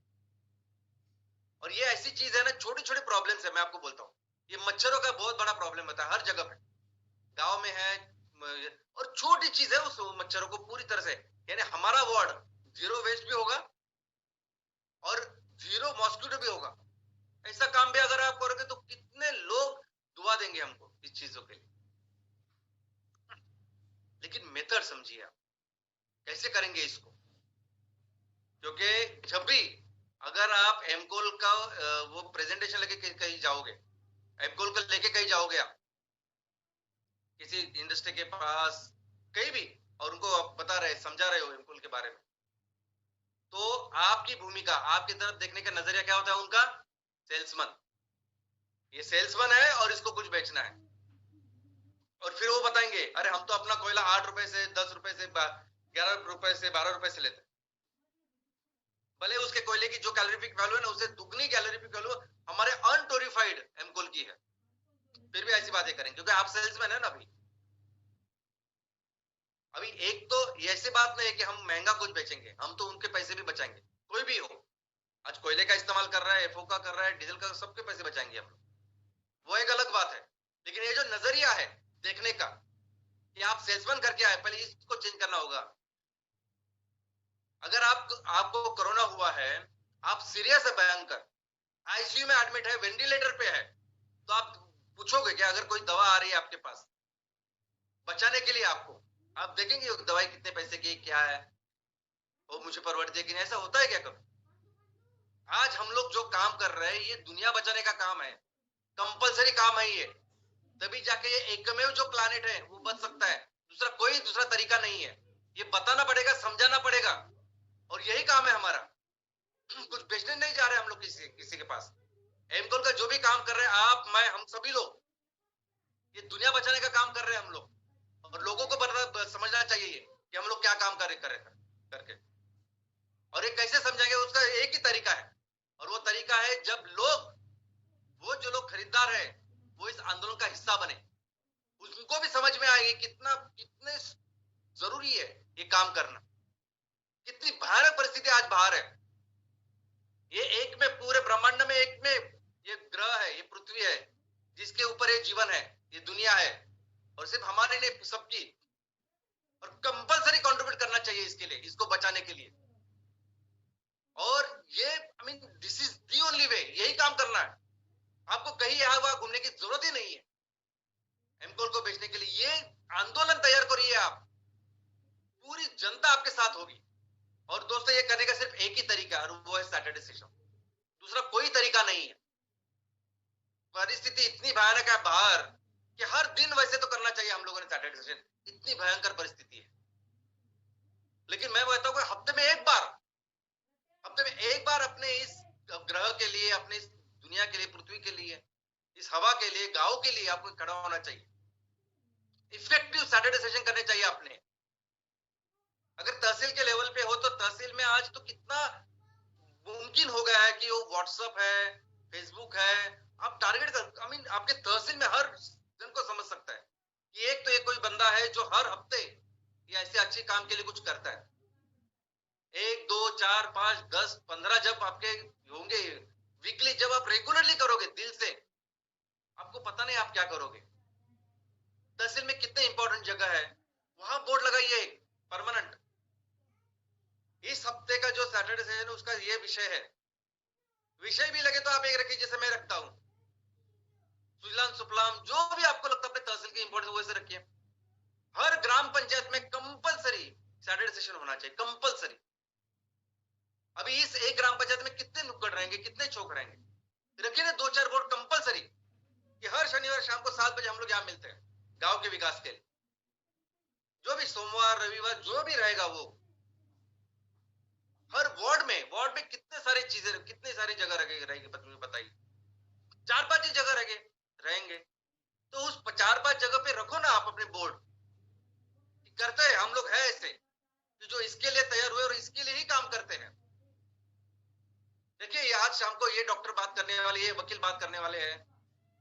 और ये ऐसी चीज है ना, छोटी छोटी प्रॉब्लम्स है, मैं आपको बोलता हूँ, ये मच्छरों का बहुत बड़ा प्रॉब्लम होता है, हर जगह पे, गांव में है, और छोटी चीज है उस मच्छरों को पूरी तरह से, यानी हमारा वार्ड जीरो वेस्ट भी होगा और जीरो मॉस्किटो भी होगा। ऐसा काम भी अगर आप करोगे तो कितने लोग दुआ देंगे हमको इस चीजों के लिए। लेकिन मेथड समझिए आप कैसे करेंगे इसको, क्योंकि जब भी अगर आप एमकोल का वो प्रेजेंटेशन लेके कहीं जाओगे, एमकोल को लेके कहीं जाओगे आप किसी इंडस्ट्री के पास कहीं भी, और उनको आप बता रहे, समझा रहे हो एमकोल के बारे में, तो आपकी भूमिका, आपकी तरफ देखने का नजरिया क्या होता है उनका, सेल्समैन, ये सेल्समैन है और इसको कुछ बेचना है। और फिर वो बताएंगे, अरे हम तो अपना कोयला 8 रुपए से, 10 रुपए से, 11 रुपए से, 12 रुपए से लेते हैं, भले उसके कोयले की जो कैलोरीफिक वैल्यू है ना, उससे दुगनी कैलोरीफिक वैल्यू हमारे अनटोरिफाइड एमकोल की है, फिर भी ऐसी बातें करेंगे क्योंकि आप सेल्समैन है ना। अभी एक तो ऐसी बात नहीं है कि हम महंगा कुछ बेचेंगे, हम तो उनके पैसे भी बचाएंगे, कोई भी हो, आज कोयले का इस्तेमाल कर रहा है, एफओ का कर रहा है, डीजल का, सबके पैसे बचाएंगे हम लोग, वो एक अलग बात है। लेकिन ये जो नजरिया है देखने का कि आप सेल्समैन करके आए, पहले इसको चेंज करना होगा। अगर आपको कोरोना हुआ है, आप सीरियस है, भयंकर आईसीयू में एडमिट है, वेंटिलेटर पे है, तो आप पूछोगे कि अगर कोई दवा आ रही है आपके पास बचाने के लिए, आपको आप देखेंगे दवाई कितने पैसे की क्या है, वो मुझे परवड़ती है कि नहीं, ऐसा होता है क्या कभी? आज हम लोग जो काम कर रहे हैं ये दुनिया बचाने का काम है, कंपलसरी काम है ये, तभी जाके ये एकमेव जो प्लानेट है वो बच सकता है, कोई दूसरा तरीका नहीं है, ये बताना पड़ेगा, समझाना पड़ेगा, और यही काम है हमारा। कुछ बेचने नहीं जा रहे हम लोग किसी के पास। एमकोल का जो भी काम कर रहे हैं आप, मैं, हम सभी लोग, ये दुनिया बचाने का काम कर रहे हैं हम लोग, और लोगों को समझना चाहिए कि हम लोग क्या काम करके, और ये कैसे समझाएंगे, उसका एक ही तरीका है, और वो तरीका है जब वो जो लोग खरीदार है वो इस आंदोलन का हिस्सा बने, उनको भी समझ में आएगी कितने जरूरी है ये काम करना, कितनी भयानक परिस्थिति आज बाहर है। ये एक में, पूरे ब्रह्मांड में एक में ये ग्रह है, ये पृथ्वी है, जिसके ऊपर ये जीवन है, ये दुनिया है, और सिर्फ हमारे लिए सबकी, और कंपलसरी कंट्रीब्यूट करना चाहिए इसके लिए, इसको बचाने के लिए। और ये this is the only way, यही काम करना है। आपको कहीं यहाँ वहां घूमने की जरूरत ही नहीं है एमकोल को बेचने के लिए। ये आंदोलन तैयार करिए आप, पूरी जनता आपके साथ होगी। और दोस्तों ये करने का सिर्फ एक ही तरीका है और वो है सैटरडे सेशन, दूसरा कोई तरीका नहीं है। परिस्थिति इतनी भयानक है बाहर कि हर दिन वैसे तो करना चाहिए हम लोगों ने सैटरडे सेशन, इतनी भयंकर परिस्थिति है। लेकिन मैं कहता हूँ हफ्ते में एक बार, हफ्ते में एक बार अपने इस ग्रह के लिए, अपने इस दुनिया के लिए, पृथ्वी के लिए, इस हवा के लिए, गांव के लिए आपको खड़ा होना चाहिए। इफेक्टिव सैटरडे सेशन करने चाहिए आपने। अगर तहसील के लेवल पे हो तो तहसील में आज तो कितना मुमकिन हो गया है कि वो व्हाट्सएप है, फेसबुक है, आप टारगेट कर, I mean, आपके तहसील में हर जन को समझ सकता है कि एक तो एक कोई बंदा है जो हर हफ्ते या ऐसे अच्छे काम के लिए कुछ करता है। 1, 2, 4, 5, 10, 15 जब आपके होंगे वीकली, जब आप रेगुलरली करोगे दिल से, आपको पता नहीं आप क्या करोगे। तहसील में कितने इंपॉर्टेंट जगह है, वहां बोर्ड लगाइए परमानेंट। इस हफ्ते का जो सैटरडे सेशन है उसका ये विषय है। विषय भी लगे तो आप एक रखिए, जैसे मैं रखता हूं सुजलाम सुफलाम, जो भी आपको लगता है अपने तहसील की इंपॉर्टेंस वैसे रखिए। हर ग्राम पंचायत में कंपलसरी सैटरडे सेशन होना चाहिए, कंपलसरी। अभी इस एक ग्राम पंचायत में कितने नुक्कड़ रहेंगे, कितने चौक रहेंगे, रखिए ना 2-4 बोर्ड कंपलसरी कि हर शनिवार शाम को 7 बजे हम लोग यहाँ मिलते हैं गांव के विकास के लिए। जो भी सोमवार रविवार जो भी रहेगा वो हर वार्ड में कितने सारी चीजें, कितनी सारी जगह रहेगी बताइए। 4-5 ही जगह रहेंगे तो उस 4-5 जगह पे रखो ना आप अपने बोर्ड। करते हैं हम लोग, है ऐसे कि जो इसके लिए तैयार हुए और इसके लिए ही काम करते हैं। देखिए आज शाम को ये डॉक्टर बात करने वाले, ये वकील बात करने वाले हैं,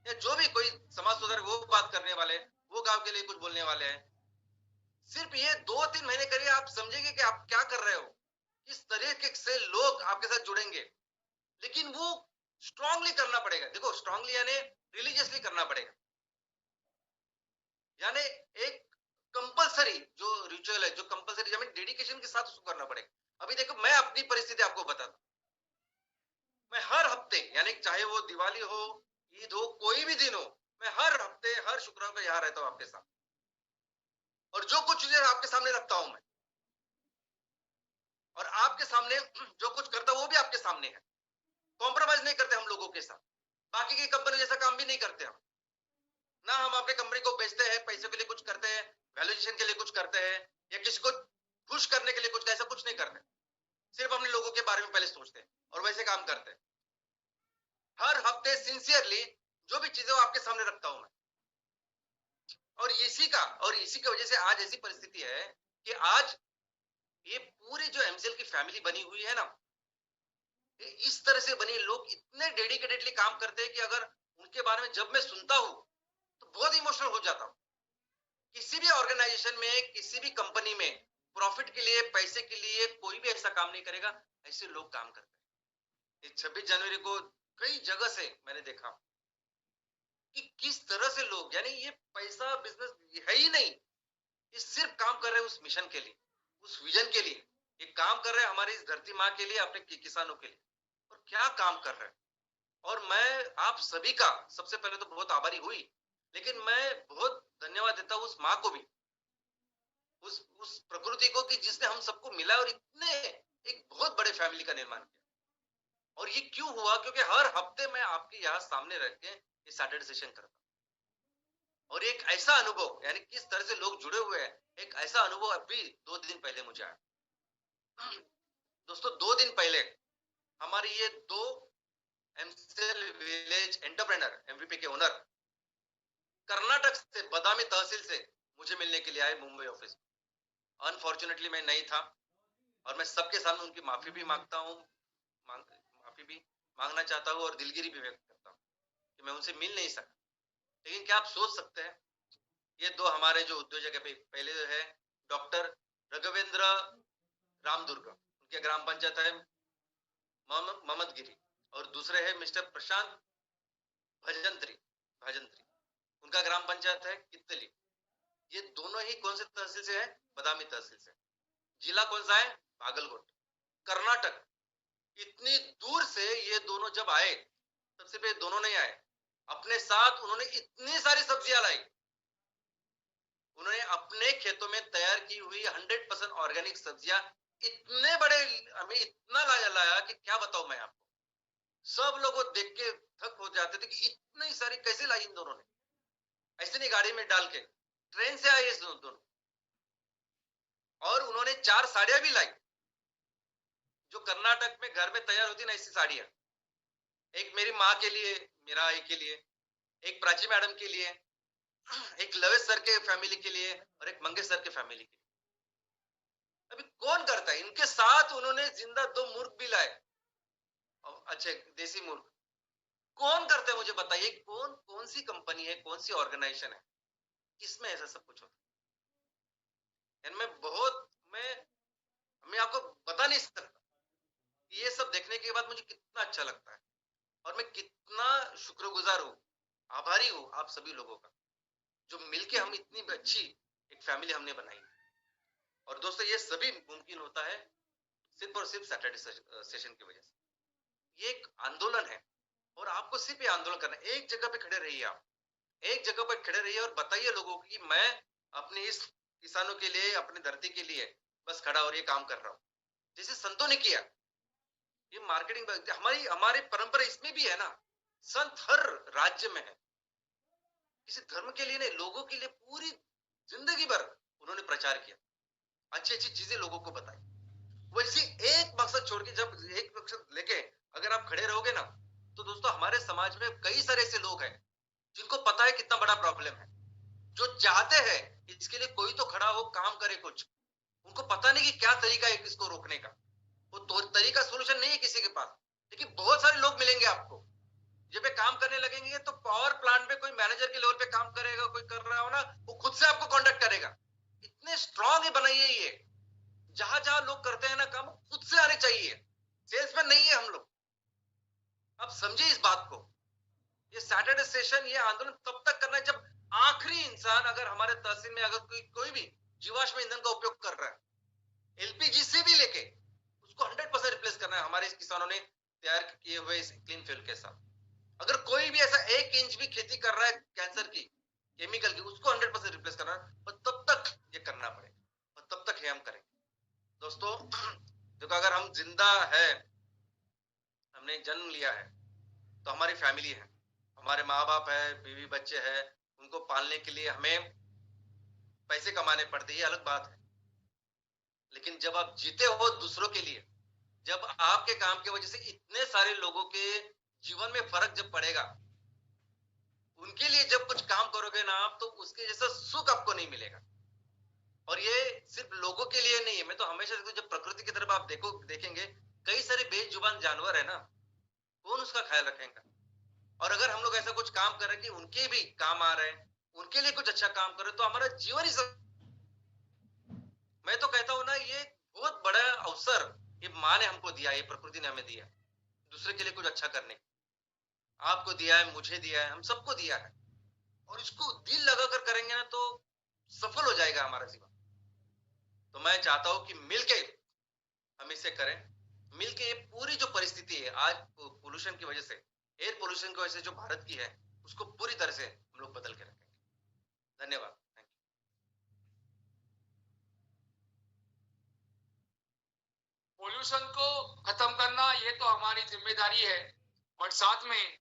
या जो भी कोई समाज सुधारक वो बात करने वाले, वो गांव के लिए कुछ बोलने वाले हैं। सिर्फ ये 2-3 महीने करिए, आप समझेंगे कि आप क्या कर रहे हो, किस तरीके से लोग आपके साथ जुड़ेंगे। लेकिन वो स्ट्रांगली करना पड़ेगा। देखो स्ट्रांगली यानी रिलीजियसली करना पड़ेगा, यानी एक कंपलसरी जो रिचुअल है, जो कंपलसरी यानी डेडिकेशन के साथ उसको करना पड़ेगा। अभी देखो मैं अपनी परिस्थिति आपको बताता हूं, मैं हर हफ्ते यानी चाहे वो दिवाली हो, ईद हो, कोई भी दिन हो, मैं हर हफ्ते हर शुक्रवार को यहाँ रहता हूं आपके साथ, और जो कुछ चीजें आपके सामने रखता हूं मैं, और आपके सामने जो कुछ करता हूं वो भी आपके सामने है। कॉम्प्रोमाइज नहीं करते हम लोगों के साथ, बाकी की कंपनी जैसा काम भी नहीं करते हम ना। हम अपने कंपनी को बेचते हैं, पैसे के लिए कुछ करते हैं, वैल्यूएशन के लिए कुछ करते हैं, या किसी को खुश करने के लिए कुछ, ऐसा कुछ नहीं करते। सिर्फ अपने लोगों के बारे में पहले सोचते हैं और वैसे काम करते हैं। हर हफ्ते सिंसियरली जो भी चीजें आपके सामने रखता हूं मैं, और इसी की वजह से आज ऐसी परिस्थिति है कि आज ये पूरी जो एमसीएल की फैमिली बनी हुई है ना, इस तरह से बनी, लोग इतने डेडिकेटेडली काम करते हैं कि अगर उनके बारे में जब मैं सुनता हूं तो बहुत इमोशनल हो जाता हूं। किसी भी ऑर्गेनाइजेशन में, किसी भी कंपनी में प्रॉफिट के लिए, पैसे के लिए कोई भी ऐसा काम नहीं करेगा, ऐसे लोग काम करते हैं। 26 जनवरी को कई जगह से मैंने देखा कि किस तरह से लोग, यानी ये पैसा बिजनेस है ही नहीं, ये सिर्फ काम कर रहे हैं उस मिशन के लिए, उस विजन के लिए। ये काम कर रहे हैं हमारी इस धरती माँ के लिए, अपने किसानों के लिए, और क्या काम कर रहे हैं। और मैं आप सभी का सबसे पहले तो बहुत आभारी हुई, लेकिन मैं बहुत धन्यवाद देता हूं उस माँ को भी, उस प्रकृति को, कि जिसने हम सबको मिला और इतने एक बहुत बड़े फैमिली का निर्माण किया। और ये क्यों हुआ, क्योंकि हर हफ्ते मैं आपके यहाँ सामने रह के ये सैटरडे सेशन करता हूं। और एक ऐसा अनुभव, यानी किस तरह से लोग जुड़े हुए हैं, एक ऐसा अनुभव अभी 2 दिन पहले मुझे आया। दोस्तों 2 दिन पहले हमारे ये 2 एमसीएल विलेज एंटरप्रेन्योर, एमवीपी के ओनर कर्नाटक से, बदामी तहसील से मुझे मिलने के लिए आए मुंबई ऑफिस। अनफॉर्चुनेटली मैं नहीं था, और मैं सबके सामने उनकी माफी भी मांगता हूँ, माफी भी मांगना चाहता हूँ, और दिलगिरी भी व्यक्त करता हूँ कि मैं उनसे मिल नहीं सका। लेकिन क्या आप सोच सकते हैं, ये 2 हमारे जो उद्योजक है, पहले है डॉक्टर रघुवेंद्र रामदुर्ग, उनके ग्राम पंचायत है ममदगिरी, और दूसरे है मिस्टर प्रशांत भजंत्री, उनका ग्राम पंचायत है कित्तली। ये दोनों ही कौन से तहसील से है, बदामी तहसील से। जिला कौन सा है, बागलकोट, कर्नाटक। इतनी दूर से ये दोनों जब आए, सबसे पहले दोनों नहीं आए, अपने साथ उन्होंने इतनी सारी सब्जियां लाई, उन्होंने अपने खेतों में तैयार की हुई 100% ऑर्गेनिक सब्जियां इतने बड़े हमें इतना लाया कि क्या बताऊं मैं आपको। सब लोग वो देख के थक हो जाते थे कि इतनी सारी कैसे लाई इन दोनों ने, ऐसे नहीं गाड़ी में डाल के, ट्रेन से आए इस दोनों। और उन्होंने 4 साड़ियां भी लाई, जो कर्नाटक में घर में तैयार होती ना ऐसी साड़ियां, एक मेरी माँ के लिए, मेरा आई के लिए, एक प्राची मैडम के लिए, एक लवेश सर के फैमिली के लिए और एक मंगेश सर के फैमिली के लिए। अभी कौन करता है? इनके साथ उन्होंने जिंदा 2 मुर्ग भी लाए, अच्छे देसी मुर्ग। कौन करते हैं मुझे बताइए, कौन सी कंपनी है, कौन सी ऑर्गेनाइजेशन है, किसमें ऐसा सब कुछ होता है? इनमें बहुत मैं आपको बता नहीं सकता। ये सब देखने के बाद मुझे कितना अच्छा लगता है और मैं कितना शुक्रगुजार हूँ, आभारी हूँ आप सभी लोगों का, जो मिलके हम इतनी अच्छी एक फैमिली हमने बनाई। और दोस्तों ये सभी मुमकिन होता है सिर्फ और सिर्फ सैटरडे सेशन की वजह से। ये एक आंदोलन है और आपको सिर्फ ये आंदोलन करना है। एक जगह पे खड़े रहिए, आप एक जगह पर खड़े रहिए और बताइए लोगों को कि मैं अपने इस किसानों के लिए, अपनी धरती के लिए बस खड़ा और ये काम कर रहा हूं, जैसे संतों ने किया। ये मार्केटिंग हमारी परंपरा इसमें भी है ना। संत हर राज्य में है, किसी धर्म के लिए नहीं, लोगों के लिए पूरी जिंदगी भर उन्होंने प्रचार किया, अच्छी अच्छी चीजें लोगों को बताई। वैसे एक मकसद छोड़ के, जब एक मकसद लेके अगर आप खड़े रहोगे ना, तो दोस्तों हमारे समाज में कई सारे ऐसे लोग हैं जिनको पता है कितना बड़ा प्रॉब्लम है, जो चाहते हैं इसके लिए कोई तो खड़ा हो, काम करे कुछ। उनको पता नहीं कि क्या तरीका है इसको रोकने का। वो तो तरीका सोल्यूशन नहीं है किसी के पास, लेकिन बहुत सारे लोग मिलेंगे आपको जब ये काम करने लगेंगे। तो पावर प्लांट पे कोई मैनेजर के लेवल पे काम करेगा, कोई कर रहा हो ना, वो खुद से आपको कांटेक्ट करेगा। इतने स्ट्रांग है बनाइए ये, जहां जहां लोग करते हैं ना काम, खुद से आने चाहिए, सेल्समैन नहीं है हम लोग। अब समझिए इस बात को। ये सैटरडे सेशन, ये आंदोलन तब तक करना है जब आखिरी इंसान अगर हमारे तहसील में अगर कोई भी जीवाश्म ईंधन का उपयोग कर रहा है, एलपीजी से भी लेके उसको 100% रिप्लेस करना है हमारे किसानों ने तैयार किए हुए इस क्लीन फ्यूल के साथ। अगर कोई भी ऐसा 1 इंच भी खेती कर रहा है कैंसर की, केमिकल की, उसको 100% रिप्लेस करना है। और तब तक ये करना पड़ेगा और तब तक ये हम करेंगे। दोस्तों देखो, अगर हम जिंदा है, हमने जन्म लिया है, तो हमारी फैमिली है, हमारे माँ बाप है, बीवी बच्चे हैं, उनको पालने के लिए हमें पैसे कमाने पड़ते, ये अलग बात है। लेकिन जब आप जीते हो दूसरों के लिए, जब आपके काम की वजह से इतने सारे लोगों के जीवन में फर्क जब पड़ेगा, उनके लिए जब कुछ काम करोगे ना आप, तो उसके जैसा सुख आपको नहीं मिलेगा। और ये सिर्फ लोगों के लिए नहीं है। मैं तो हमेशा देखता हूं, जब प्रकृति की तरफ आप देखेंगे, कई सारे बेजुबान जानवर है ना, कौन उसका ख्याल रखेगा? और अगर हम लोग ऐसा कुछ काम कर रहे हैं कि उनके भी काम आ रहे हैं, उनके लिए कुछ अच्छा काम करें, तो हमारा जीवन ही मैं तो कहता हूं ना, ये बहुत बड़ा अवसर ये माँ ने हमको दिया, ये प्रकृति ने हमें दिया, दूसरे के लिए कुछ अच्छा करने। आपको दिया है, मुझे दिया है, हम सबको दिया है। और इसको दिल लगाकर करेंगे ना, तो सफल हो जाएगा हमारा जीवन। तो मैं चाहता हूं कि मिलके हम इसे करें। मिलके ये पूरी जो परिस्थिति है आज पोल्यूशन की वजह से, एयर पोल्यूशन की वजह से जो भारत की है, उसको पूरी तरह से हम लोग बदल के रखेंगे। धन्यवाद। पोल्यूशन को खत्म करना ये तो हमारी जिम्मेदारी है, बट साथ में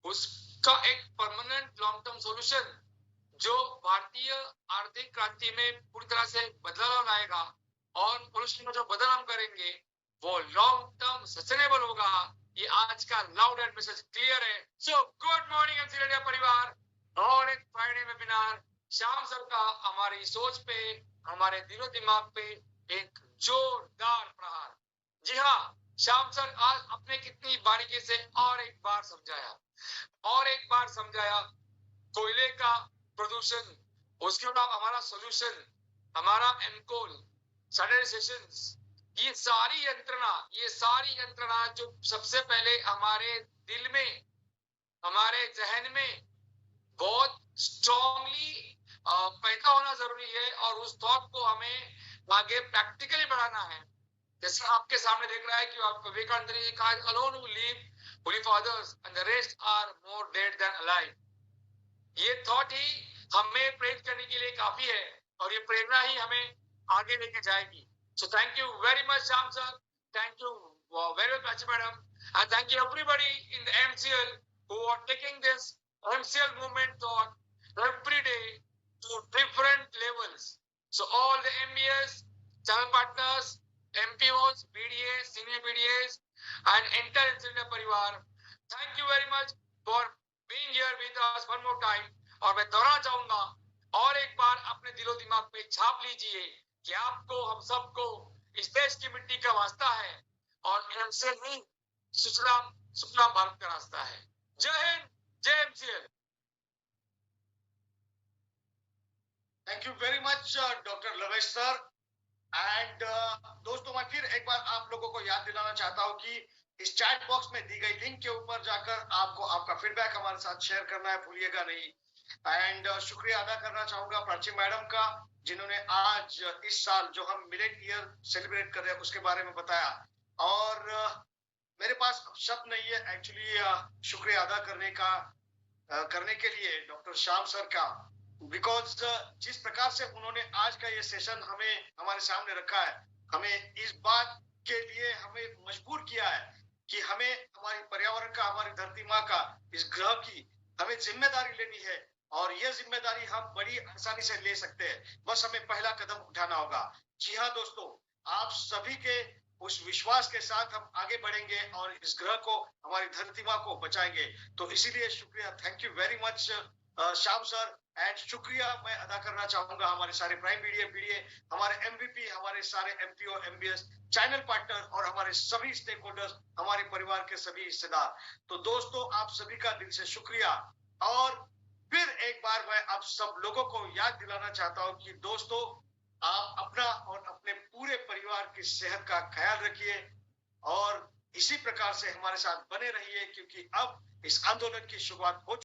उसका एक परमानेंट लॉन्ग टर्म सॉल्यूशन जो भारतीय आर्थिक क्रांति में पूरी तरह से बदलाव लाएगा और पोल्यूशन में जो बदल हम करेंगे वो लॉन्ग टर्म सस्टेनेबल होगा। ये आज का लाउड एंड मैसेज क्लियर है। So good morning MC radio परिवार, और एक फ्राइडे वेबिनार श्याम सर का हमारी सोच पे, हमारे दिलो दिमाग पे एक जोरदार प्रहार। जी हाँ, श्याम सर आज अपने कितनी बारीकी से और एक बार समझाया कोयले का प्रदूषण, उसके बाद हमारा सॉल्यूशन, हमारा एमकोल, सैनिटाइजेशन, ये सारी यंत्रणा जो सबसे पहले हमारे दिल में, हमारे जहन में बहुत स्ट्रांगली पैदा होना जरूरी है और उस थॉट को हमें आगे प्रैक्टिकली बढ़ाना है। जैसे आपके सामने देख रहा है कि विवेकानंद जी कहा, alone who live holy fathers, and the rest are more dead than alive. ये थॉट ही हमें प्रेरित करने के लिए काफी है और ये प्रेरणा ही हमें आगे लेके जाएगी. So thank you very much, Shyam sir. Thank you very much, Prachi madam, and thank you everybody in the MCL who are taking this MCL movement on every day to different levels. So all the MBS, channel partners, MPOs, BDAs, senior BDAs, and entire MCL परिवार, thank you very much for being here with us one more time. और मैं दोहराना चाहूंगा और एक बार अपने दिलो दिमाग पे छाप लीजिए कि आपको, हम सबको इस देश की मिट्टी का वास्ता है और एमसीएल ही सुखराम भारत का रास्ता है. जय हिंद, जय MCL. Thank you very much doctor लवेश sir. And दोस्तों, मैं फिर एक बार आप लोगों को याद दिलाना चाहता हूं कि इस चैट बॉक्स में दी गई लिंक के ऊपर जाकर आपको आपका फीडबैक हमारे साथ शेयर करना है, भूलिएगा नहीं. एंड शुक्रिया अदा करना चाहूंगा प्राची मैडम का, जिन्होंने आज इस साल जो हम मिलेट ईयर सेलिब्रेट कर रहे हैं उसके बारे में बताया. और मेरे पास शब्द नहीं है एक्चुअली शुक्रिया अदा करने के लिए डॉक्टर श्याम सर का, बिकॉज जिस प्रकार से उन्होंने आज का ये सेशन हमारे सामने रखा है, हमें इस बात के लिए हमें मजबूर किया है कि हमें हमारी पर्यावरण का, हमारी धरती माँ का, इस ग्रह की हमें जिम्मेदारी लेनी है. और ये जिम्मेदारी हम बड़ी आसानी से ले सकते हैं, बस हमें पहला कदम उठाना होगा. जी हाँ दोस्तों, आप सभी के उस विश्वास के साथ हम आगे बढ़ेंगे और इस ग्रह को, हमारी धरती माँ को बचाएंगे. तो इसीलिए शुक्रिया, thank you very much Shyam sir. And शुक्रिया मैं अदा करना चाहूंगा हमारे सारे प्राइम पीडीए, हमारे एमवीपी, हमारे सारे एमपीओ, एमबीएस, चैनल पार्टनर और हमारे सभी स्टेक होल्डर्स, हमारे परिवार के सभी हिस्सेदार. तो दोस्तों, आप सभी का दिल से शुक्रिया. और फिर एक बार मैं आप सब लोगों को याद दिलाना चाहता हूं कि दोस्तों, आप अपना और अपने पूरे परिवार की सेहत का ख्याल रखिए और इसी प्रकार से हमारे साथ बने रहिए, क्योंकि अब इस आंदोलन की शुरुआत हो